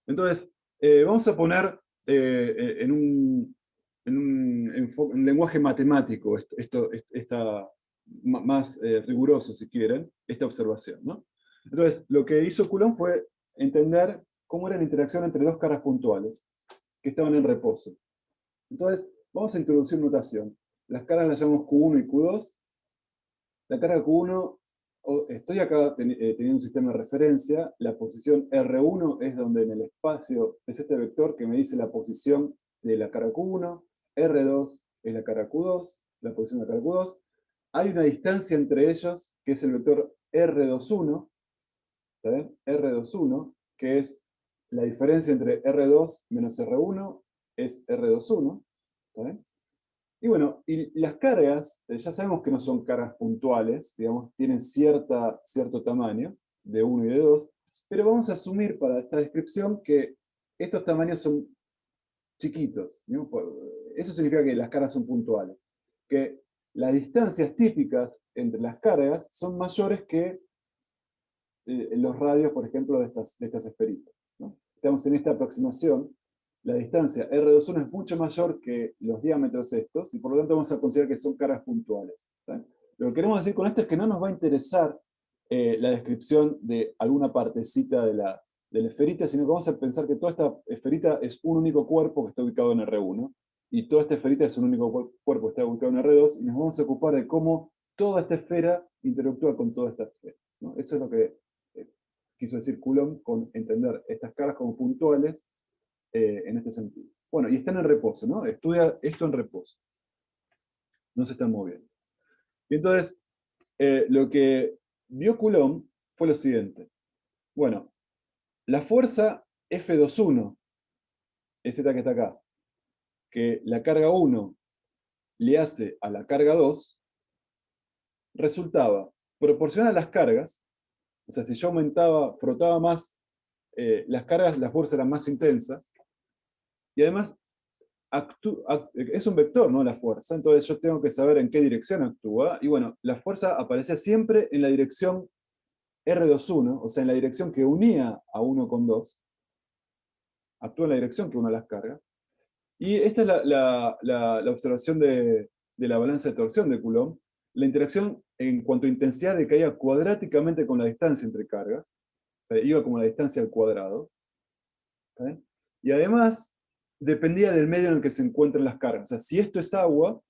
Entonces, vamos a poner en un lenguaje matemático, más riguroso, si quieren, esta observación, ¿no? Entonces, lo que hizo Coulomb fue entender cómo era la interacción entre dos caras puntuales que estaban en reposo. Entonces, vamos a introducir notación. Las caras las llamamos Q1 y Q2. La carga Q1, estoy acá teniendo un sistema de referencia, la posición R1 es donde en el espacio es este vector que me dice la posición de la carga Q1, R2 es la carga Q2, la posición de la carga Q2. Hay una distancia entre ellos, que es el vector R21, ¿está bien? R21, que es la diferencia entre R2 menos R1, es R21, ¿está bien? Y bueno, y las cargas, ya sabemos que no son cargas puntuales, digamos, tienen cierto tamaño, de 1 y de 2, pero vamos a asumir para esta descripción que estos tamaños son chiquitos, ¿no? Eso significa que las cargas son puntuales, que las distancias típicas entre las cargas son mayores que los radios, por ejemplo, de estas esferitas, ¿no? Estamos en esta aproximación, la distancia R21 es mucho mayor que los diámetros estos, y por lo tanto vamos a considerar que son caras puntuales, ¿sí? Lo que queremos decir con esto es que no nos va a interesar la descripción de alguna partecita de la esferita, sino que vamos a pensar que toda esta esferita es un único cuerpo que está ubicado en R1, y toda esta esferita es un único cuerpo que está ubicado en R2, y nos vamos a ocupar de cómo toda esta esfera interactúa con toda esta esfera, ¿no? Eso es lo que quiso decir Coulomb con entender estas caras como puntuales en este sentido. Bueno, y están en reposo, ¿no? Estudia esto en reposo. No se están moviendo. Y entonces, lo que vio Coulomb fue lo siguiente. Bueno, la fuerza F21, es esta que está acá, que la carga 1 le hace a la carga 2, resultaba proporcional a las cargas, O sea, si yo aumentaba, frotaba más las cargas, la fuerza era más intensa. Y además, es un vector, ¿no? La fuerza. Entonces yo tengo que saber en qué dirección actúa. Y bueno, la fuerza aparecía siempre en la dirección R21, o sea, en la dirección que unía a 1 con 2. Actúa en la dirección que une las cargas. Y esta es la observación de la balanza de torsión de Coulomb. La interacción en cuanto a intensidad decaía cuadráticamente con la distancia entre cargas. O sea, iba como la distancia al cuadrado. ¿Okay? Y además, dependía del medio en el que se encuentran las cargas. O sea, si esto es agua,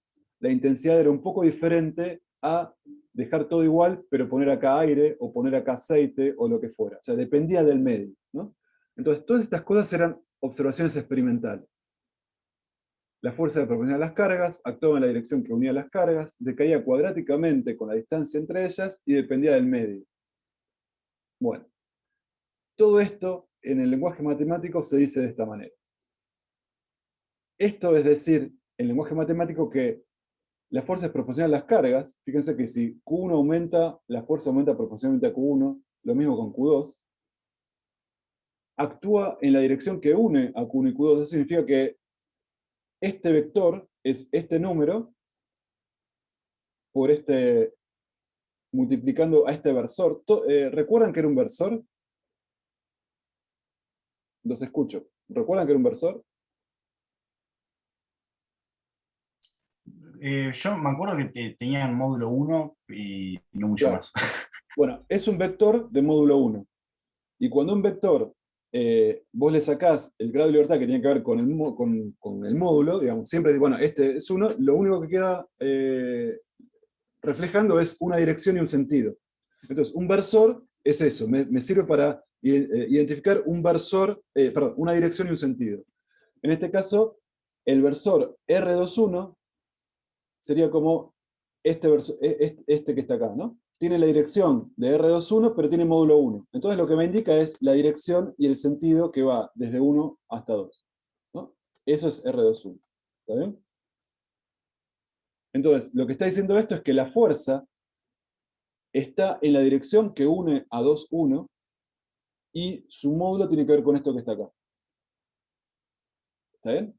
la intensidad era un poco diferente a dejar todo igual, pero poner acá aire, o poner acá aceite, o lo que fuera. O sea, dependía del medio, ¿no? Entonces, todas estas cosas eran observaciones experimentales. La fuerza proporcional a las cargas actuaba en la dirección que unía las cargas, decaía cuadráticamente con la distancia entre ellas y dependía del medio. Bueno, todo esto en el lenguaje matemático se dice de esta manera. Esto es decir, en lenguaje matemático que la fuerza es proporcional a las cargas. Fíjense que si Q1 aumenta, la fuerza aumenta proporcionalmente a Q1, lo mismo con Q2. Actúa en la dirección que une a Q1 y Q2. Eso significa que este vector es este número por este, multiplicando a este versor. ¿Recuerdan que era un versor? Los escucho. ¿Recuerdan que era un versor? Yo me acuerdo que tenían módulo 1 y no mucho Claro. más. Bueno, es un vector de módulo 1. Y cuando un vector, vos le sacás el grado de libertad que tiene que ver con con el módulo, digamos, siempre, bueno, este es 1, lo único que queda reflejando es una dirección y un sentido. Entonces, un versor es eso, me sirve para identificar un versor, perdón, una dirección y un sentido. En este caso, el versor R21 sería como este que está acá, ¿no? Tiene la dirección de R21, pero tiene módulo 1. Entonces lo que me indica es la dirección y el sentido que va desde 1 hasta 2. ¿No? Eso es R21. ¿Está bien? Entonces, lo que está diciendo esto es que la fuerza está en la dirección que une a 2, 1, y su módulo tiene que ver con esto que está acá. ¿Está bien?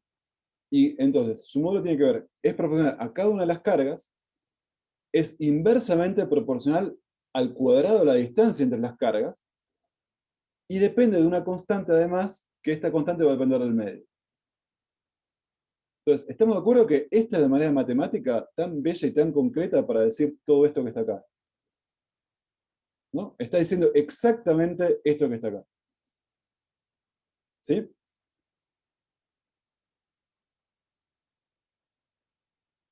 Y entonces, su módulo tiene que ver, es proporcional a cada una de las cargas, es inversamente proporcional al cuadrado de la distancia entre las cargas, y depende de una constante además, que esta constante va a depender del medio. Entonces, ¿estamos de acuerdo que esta es la manera matemática tan bella y tan concreta para decir todo esto que está acá? ¿No? Está diciendo exactamente esto que está acá. ¿Sí?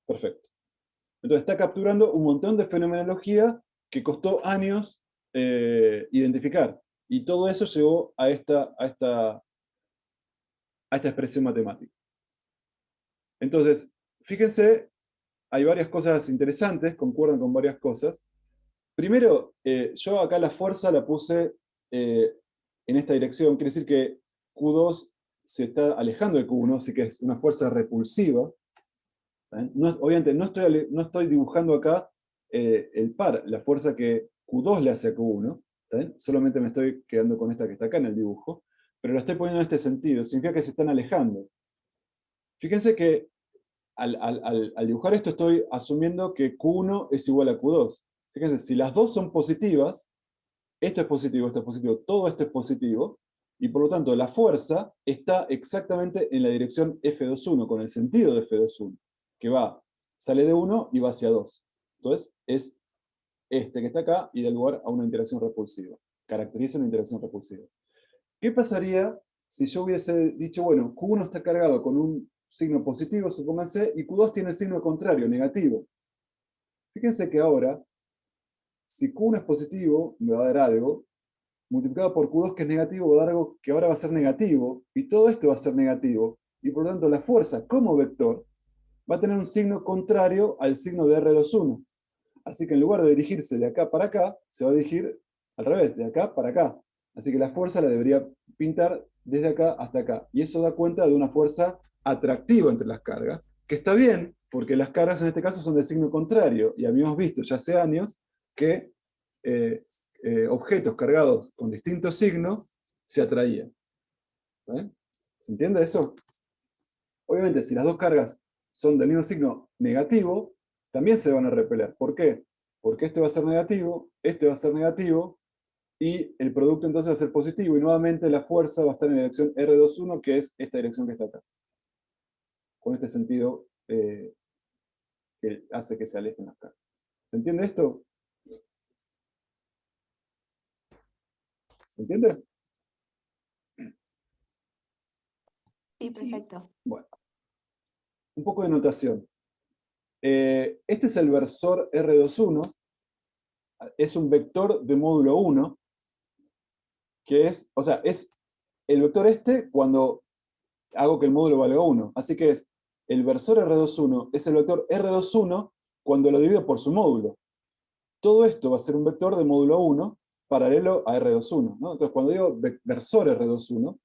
Perfecto. Entonces está capturando un montón de fenomenología que costó años identificar. Y todo eso llevó a esta expresión matemática. Entonces, fíjense, hay varias cosas interesantes, concuerdan con varias cosas. Primero, yo acá la fuerza la puse en esta dirección, quiere decir que Q2 se está alejando de Q1, así que es una fuerza repulsiva. No, obviamente no estoy dibujando acá el par, la fuerza que Q2 le hace a Q1, solamente me estoy quedando con esta que está acá en el dibujo, pero la estoy poniendo en este sentido, significa que se están alejando. Fíjense que al dibujar esto estoy asumiendo que Q1 es igual a Q2. Fíjense, si las dos son positivas, esto es positivo, todo esto es positivo, y por lo tanto la fuerza está exactamente en la dirección F21, con el sentido de F21, que sale de 1 y va hacia 2. Entonces es este que está acá y da lugar a una interacción repulsiva. Caracteriza una interacción repulsiva. ¿Qué pasaría si yo hubiese dicho, bueno, Q1 está cargado con un signo positivo, supónganse, y Q2 tiene el signo contrario, negativo? Fíjense que ahora, si Q1 es positivo, me va a dar algo, multiplicado por Q2 que es negativo, va a dar algo que ahora va a ser negativo, y todo esto va a ser negativo, y por lo tanto la fuerza como vector va a tener un signo contrario al signo de R21. Así que en lugar de dirigirse de acá para acá, se va a dirigir al revés, de acá para acá. Así que la fuerza la debería pintar desde acá hasta acá. Y eso da cuenta de una fuerza atractiva entre las cargas, que está bien, porque las cargas en este caso son de signo contrario, y habíamos visto ya hace años que objetos cargados con distintos signos se atraían. ¿Se entiende eso? Obviamente, si las dos cargas son del mismo signo negativo, también se van a repeler. ¿Por qué? Porque este va a ser negativo, este va a ser negativo, y el producto entonces va a ser positivo, y nuevamente la fuerza va a estar en la dirección R21, que es esta dirección que está acá. Con este sentido que hace que se alejen las cargas. ¿Se entiende esto? ¿Se entiende? Sí, perfecto. Bueno, un poco de notación. Este es el versor R21, es un vector de módulo 1, que es, o sea, es el vector este cuando hago que el módulo valga 1. Así que es el versor R21 es el vector R21 cuando lo divido por su módulo. Todo esto va a ser un vector de módulo 1 paralelo a R21, ¿no? Entonces, cuando digo versor R21,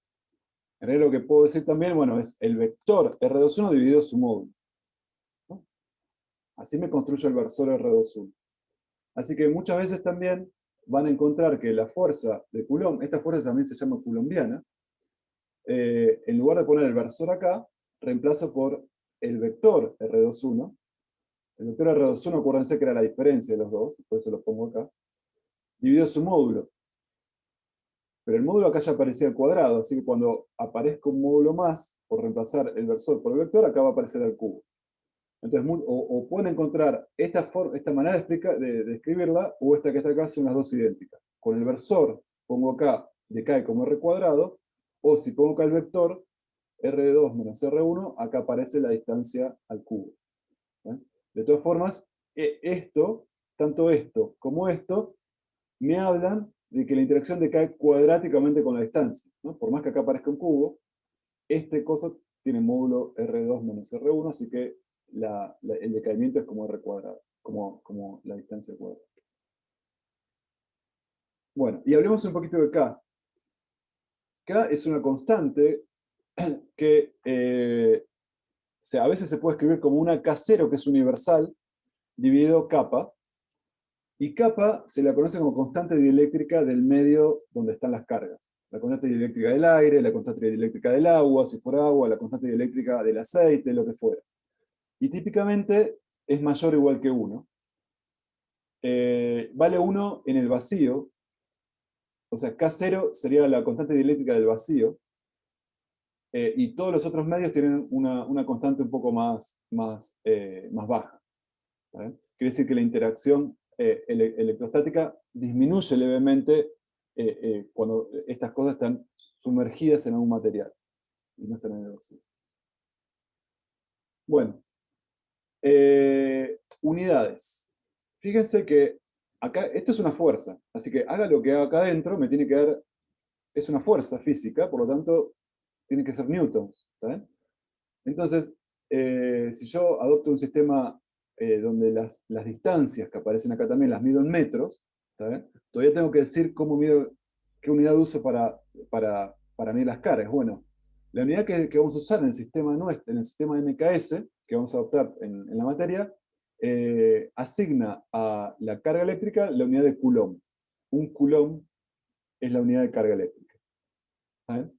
en realidad lo que puedo decir también, bueno, es el vector R21 dividido su módulo, ¿no? Así me construyo el versor R21. Así que muchas veces también van a encontrar que la fuerza de Coulomb, esta fuerza también se llama coulombiana, en lugar de poner el versor acá, reemplazo por el vector R21. El vector R21, acuérdense que era la diferencia de los dos, por eso lo pongo acá, dividido su módulo. Pero el módulo acá ya aparecía al cuadrado, así que cuando aparezca un módulo más, por reemplazar el versor por el vector, acá va a aparecer al cubo. Entonces, o pueden encontrar esta manera de escribirla, o esta que está acá, son las dos idénticas. Con el versor pongo acá, decae como R cuadrado, o si pongo acá el vector, R2 menos R1, acá aparece la distancia al cubo. De todas formas, tanto esto como esto, me hablan de que la interacción decae cuadráticamente con la distancia, ¿no? Por más que acá aparezca un cubo, este cosa tiene módulo R2 menos R1, así que el decaimiento es como R cuadrado, como la distancia cuadrada. Bueno, y hablemos un poquito de K. K es una constante que a veces se puede escribir como una K0, que es universal, dividido kappa, y kappa se la conoce como constante dieléctrica del medio donde están las cargas. La constante dieléctrica del aire, la constante dieléctrica del agua, si fuera agua, la constante dieléctrica del aceite, lo que fuera. Y típicamente es mayor o igual que 1. Vale 1 en el vacío, o sea, K0 sería la constante dieléctrica del vacío, y todos los otros medios tienen una constante un poco más baja. ¿Vale? Quiere decir que la interacción electrostática disminuye levemente cuando estas cosas están sumergidas en algún material y no están en el vacío. Bueno, unidades. Fíjense que acá, esto es una fuerza, así que haga lo que haga acá adentro, me tiene que dar, es una fuerza física, por lo tanto, tiene que ser newtons. ¿Está? Entonces, si yo adopto un sistema donde las distancias que aparecen acá también las mido en metros, ¿está bien? Todavía tengo que decir cómo mido, qué unidad uso para medir las cargas. Bueno, la unidad que vamos a usar en el sistema nuestro, en el sistema MKS, que vamos a adoptar en la materia, asigna a la carga eléctrica la unidad de Coulomb. Un Coulomb es la unidad de carga eléctrica. ¿Está bien?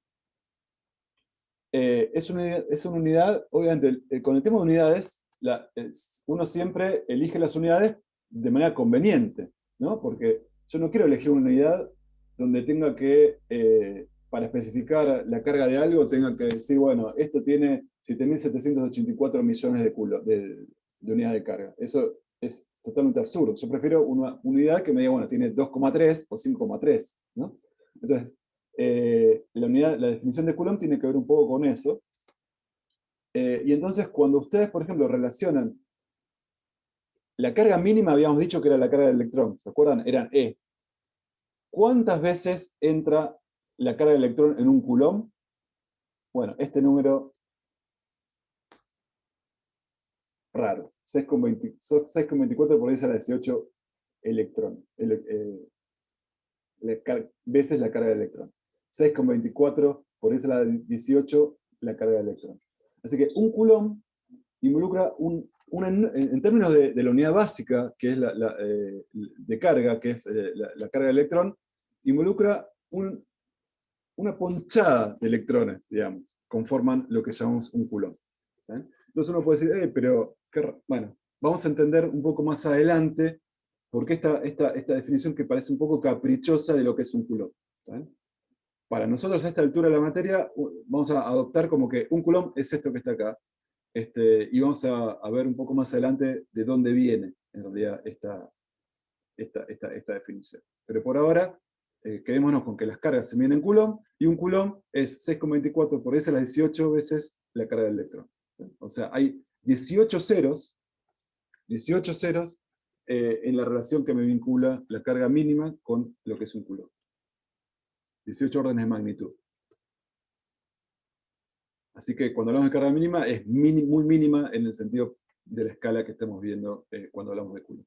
Es una unidad, obviamente, con el tema de unidades, uno siempre elige las unidades de manera conveniente, ¿no? Porque yo no quiero elegir una unidad donde tenga que, para especificar la carga de algo, tenga que decir, bueno, esto tiene 7.784 millones de unidades de carga. Eso es totalmente absurdo. Yo prefiero una unidad que me diga, bueno, tiene 2,3 o 5,3, ¿no? Entonces, la definición de Coulomb tiene que ver un poco con eso. Y entonces, cuando ustedes, por ejemplo, relacionan la carga mínima, habíamos dicho que era la carga del electrón, ¿se acuerdan? Eran E. ¿Cuántas veces entra la carga del electrón en un Coulomb? Bueno, este número raro, 6,24 por 10 a la 18 electrón, veces la carga del electrón. 6,24 por 10 a la 18 la carga del electrón. Así que un Coulomb involucra en términos de la unidad básica, que es de carga, que es la carga de electrón, involucra una ponchada de electrones, digamos, conforman lo que llamamos un coulomb. ¿Eh? Entonces uno puede decir, pero, bueno, vamos a entender un poco más adelante por qué esta definición que parece un poco caprichosa de lo que es un coulomb. ¿Eh? Para nosotros a esta altura de la materia, vamos a adoptar como que un coulomb es esto que está acá, y vamos a ver un poco más adelante de dónde viene, en realidad, esta definición. Pero por ahora, quedémonos con que las cargas se miden en coulomb, y un coulomb es 6,24 por 10 a la 18 veces la carga del electrón. O sea, hay 18 ceros en la relación que me vincula la carga mínima con lo que es un coulomb. 18 órdenes de magnitud. Así que cuando hablamos de carga mínima, es muy mínima en el sentido de la escala que estamos viendo cuando hablamos de coulomb.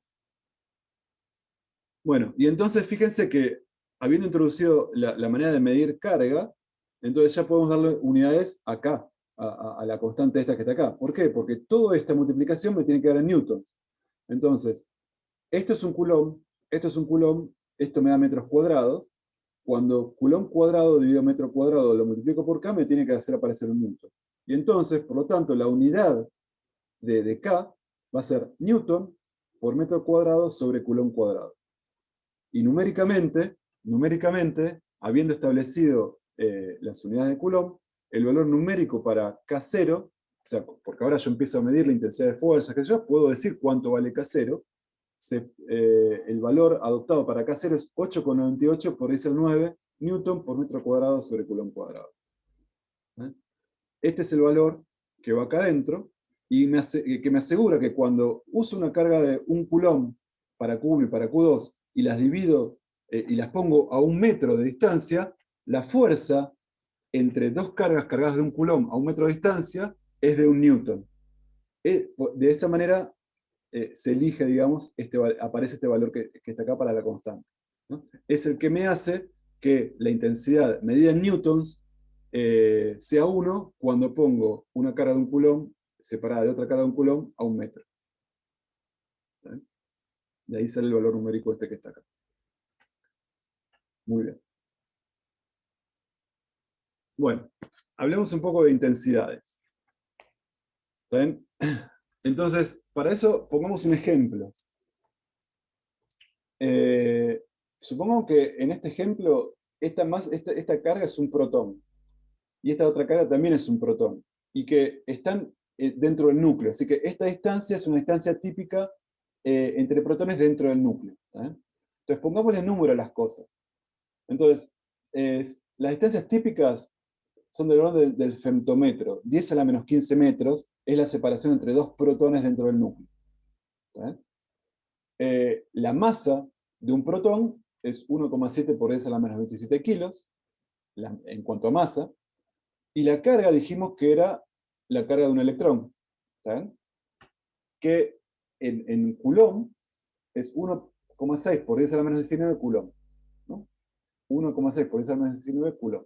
Bueno, y entonces fíjense que habiendo introducido la manera de medir carga, entonces ya podemos darle unidades acá, a la constante esta que está acá. ¿Por qué? Porque toda esta multiplicación me tiene que dar en newtons. Entonces, esto es un coulomb, esto es un coulomb, esto me da metros cuadrados. Cuando coulomb cuadrado dividido metro cuadrado lo multiplico por K, me tiene que hacer aparecer un newton. Y entonces, por lo tanto, la unidad de K va a ser newton por metro cuadrado sobre coulomb cuadrado. Y numéricamente, habiendo establecido las unidades de Coulomb, el valor numérico para K0, o sea, porque ahora yo empiezo a medir la intensidad de fuerza, que yo puedo decir cuánto vale K0, el valor adoptado para K0 es 8,98 por 10 al 9 newton por metro cuadrado sobre Coulomb cuadrado. Este es el valor que va acá adentro, y que me asegura que cuando uso una carga de 1 Coulomb para Q1 y para Q2, y las divido y las pongo a 1 metro de distancia, la fuerza entre dos cargas cargadas de 1 Coulomb a 1 metro de distancia es de 1 newton. De esa manera se elige, digamos, aparece este valor que está acá para la constante, ¿no? Es el que me hace que la intensidad medida en newtons sea 1 cuando pongo una carga de 1 Coulomb separada de otra carga de 1 Coulomb a 1 metro. ¿Sí? De ahí sale el valor numérico este que está acá. Muy bien. Bueno, hablemos un poco de intensidades. ¿Está bien? Entonces, para eso pongamos un ejemplo. Supongamos que en este ejemplo esta carga es un protón. Y esta otra carga también es un protón. Y que están dentro del núcleo. Así que esta distancia es una distancia típica entre protones dentro del núcleo. Entonces, pongámosle número a las cosas. Entonces, las distancias típicas son del orden del femtómetro. 10 a la menos 15 metros es la separación entre dos protones dentro del núcleo. La masa de un protón es 1,7 por 10 a la menos 27 kilos, en cuanto a masa, y la carga dijimos que era la carga de un electrón, que en Coulomb es 1,6 por 10 a la menos 19 Coulomb. 1,6 por 10 a la menos 19 Coulomb.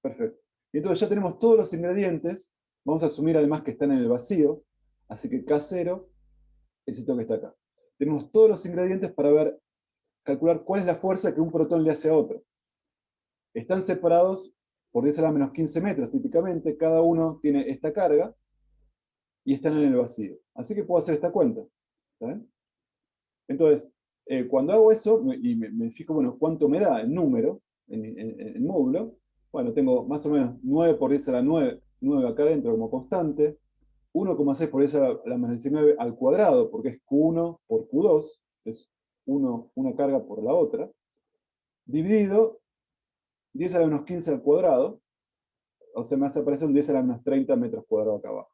Perfecto. Y entonces ya tenemos todos los ingredientes. Vamos a asumir además que están en el vacío. Así que K0 es esto que está acá. Tenemos todos los ingredientes para calcular cuál es la fuerza que un protón le hace a otro. Están separados por 10 a la menos 15 metros típicamente. Cada uno tiene esta carga. Y están en el vacío. Así que puedo hacer esta cuenta. ¿Está bien? Entonces, cuando hago eso, y me fijo, bueno, cuánto me da el número, en módulo, bueno, tengo más o menos 9 por 10 a la 9 acá adentro como constante, 1,6 por 10 a la menos 19 al cuadrado, porque es Q1 por Q2, es una carga por la otra, dividido 10 a la menos 15 al cuadrado, o sea, me hace aparecer un 10 a la menos 30 metros cuadrados acá abajo,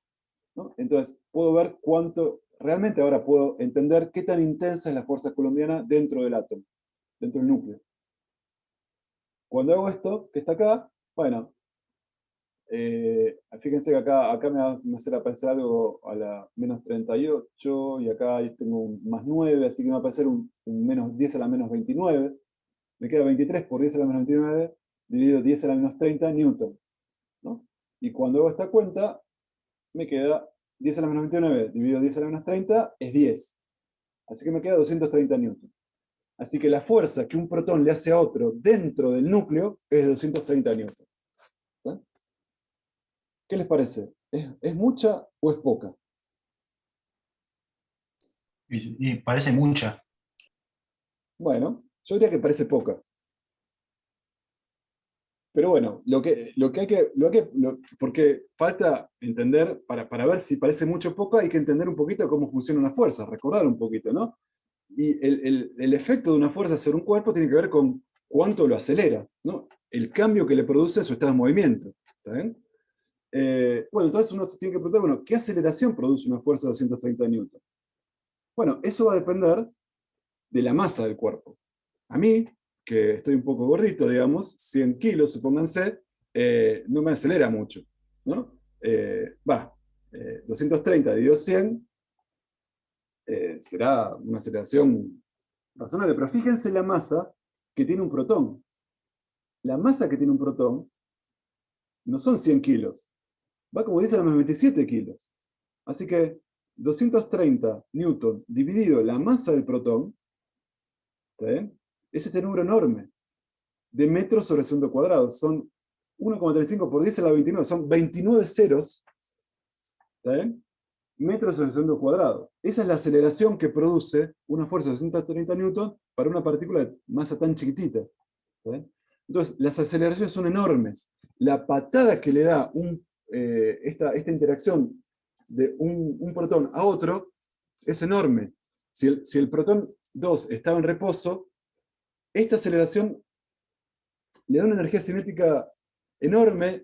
¿no? Entonces, puedo ver cuánto, realmente ahora puedo entender qué tan intensa es la fuerza coulombiana dentro del átomo, dentro del núcleo. Cuando hago esto, que está acá, bueno, fíjense que acá me va a hacer aparecer algo a la menos 38, y acá tengo un más 9, así que me va a aparecer un menos 10 a la menos 29. Me queda 23 por 10 a la menos 29, dividido 10 a la menos 30 newton, ¿no? Y cuando hago esta cuenta, me queda 10 a la menos 29 dividido 10 a la menos 30 es 10. Así que me queda 230 newton. Así que la fuerza que un protón le hace a otro dentro del núcleo es 230 newton. ¿Sí? ¿Qué les parece? ¿Es mucha o es poca? Y parece mucha. Bueno, yo diría que parece poca. Pero bueno, porque falta entender, para ver si parece mucho o poco, hay que entender un poquito cómo funciona una fuerza, recordar un poquito, ¿no? Y el efecto de una fuerza sobre un cuerpo tiene que ver con cuánto lo acelera, ¿no? El cambio que le produce su estado de movimiento. ¿Está bien? Bueno, entonces uno se tiene que preguntar, bueno, ¿qué aceleración produce una fuerza de 230 newton? Bueno, eso va a depender de la masa del cuerpo. A mí, que estoy un poco gordito, digamos, 100 kilos, supónganse, no me acelera mucho, ¿no? 230 dividido 100 será una aceleración razonable, pero fíjense la masa que tiene un protón. La masa que tiene un protón no son 100 kilos, va como 10 a la menos 27 kilos. Así que 230 newton dividido la masa del protón, ¿está bien? Es este número enorme de metros sobre segundo cuadrado. Son 1,35 por 10 a la 29, son 29 ceros, ¿está bien? Metros sobre segundo cuadrado. Esa es la aceleración que produce una fuerza de 230 newton para una partícula de masa tan chiquitita. ¿Está bien? Entonces, las aceleraciones son enormes. La patada que le da esta interacción de un protón a otro es enorme. Si el protón 2 estaba en reposo, esta aceleración le da una energía cinética enorme,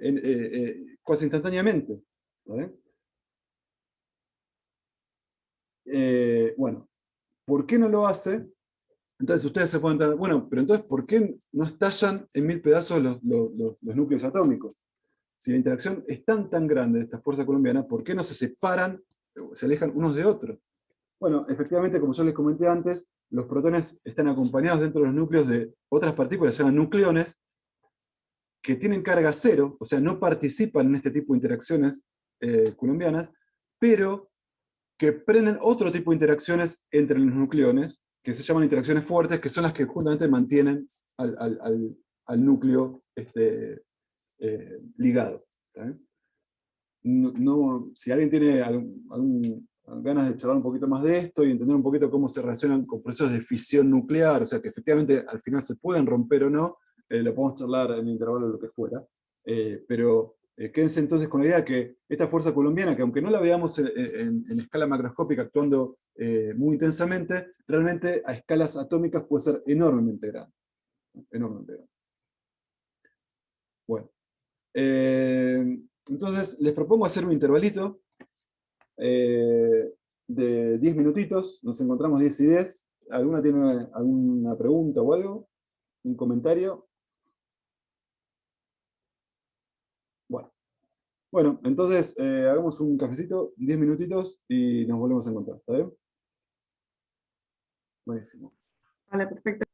casi instantáneamente. ¿Vale? Bueno, ¿por qué no lo hace? Entonces ustedes se pueden preguntar, bueno, pero entonces, ¿por qué no estallan en 1000 pedazos los núcleos atómicos? Si la interacción es tan grande de esta fuerza colombiana, ¿por qué no se separan, se alejan unos de otros? Bueno, efectivamente, como yo les comenté antes, los protones están acompañados dentro de los núcleos de otras partículas, se llaman nucleones, que tienen carga cero, o sea, no participan en este tipo de interacciones colombianas, pero que prenden otro tipo de interacciones entre los nucleones, que se llaman interacciones fuertes, que son las que justamente mantienen al núcleo ligado. Si alguien tiene ganas de charlar un poquito más de esto y entender un poquito cómo se relacionan con procesos de fisión nuclear, o sea, que efectivamente al final se pueden romper o no, lo podemos charlar en el intervalo de lo que fuera. Pero quédense entonces con la idea que esta fuerza colombiana, que aunque no la veamos en escala macroscópica actuando muy intensamente, realmente a escalas atómicas puede ser enormemente grande. Enormemente grande. Bueno. Entonces les propongo hacer un intervalito de 10 minutitos. Nos encontramos 10 y 10. ¿Alguna tiene alguna pregunta o algo? ¿Un comentario? Bueno, entonces hagamos un cafecito, 10 minutitos y nos volvemos a encontrar. ¿Está bien? Buenísimo. Vale, perfecto.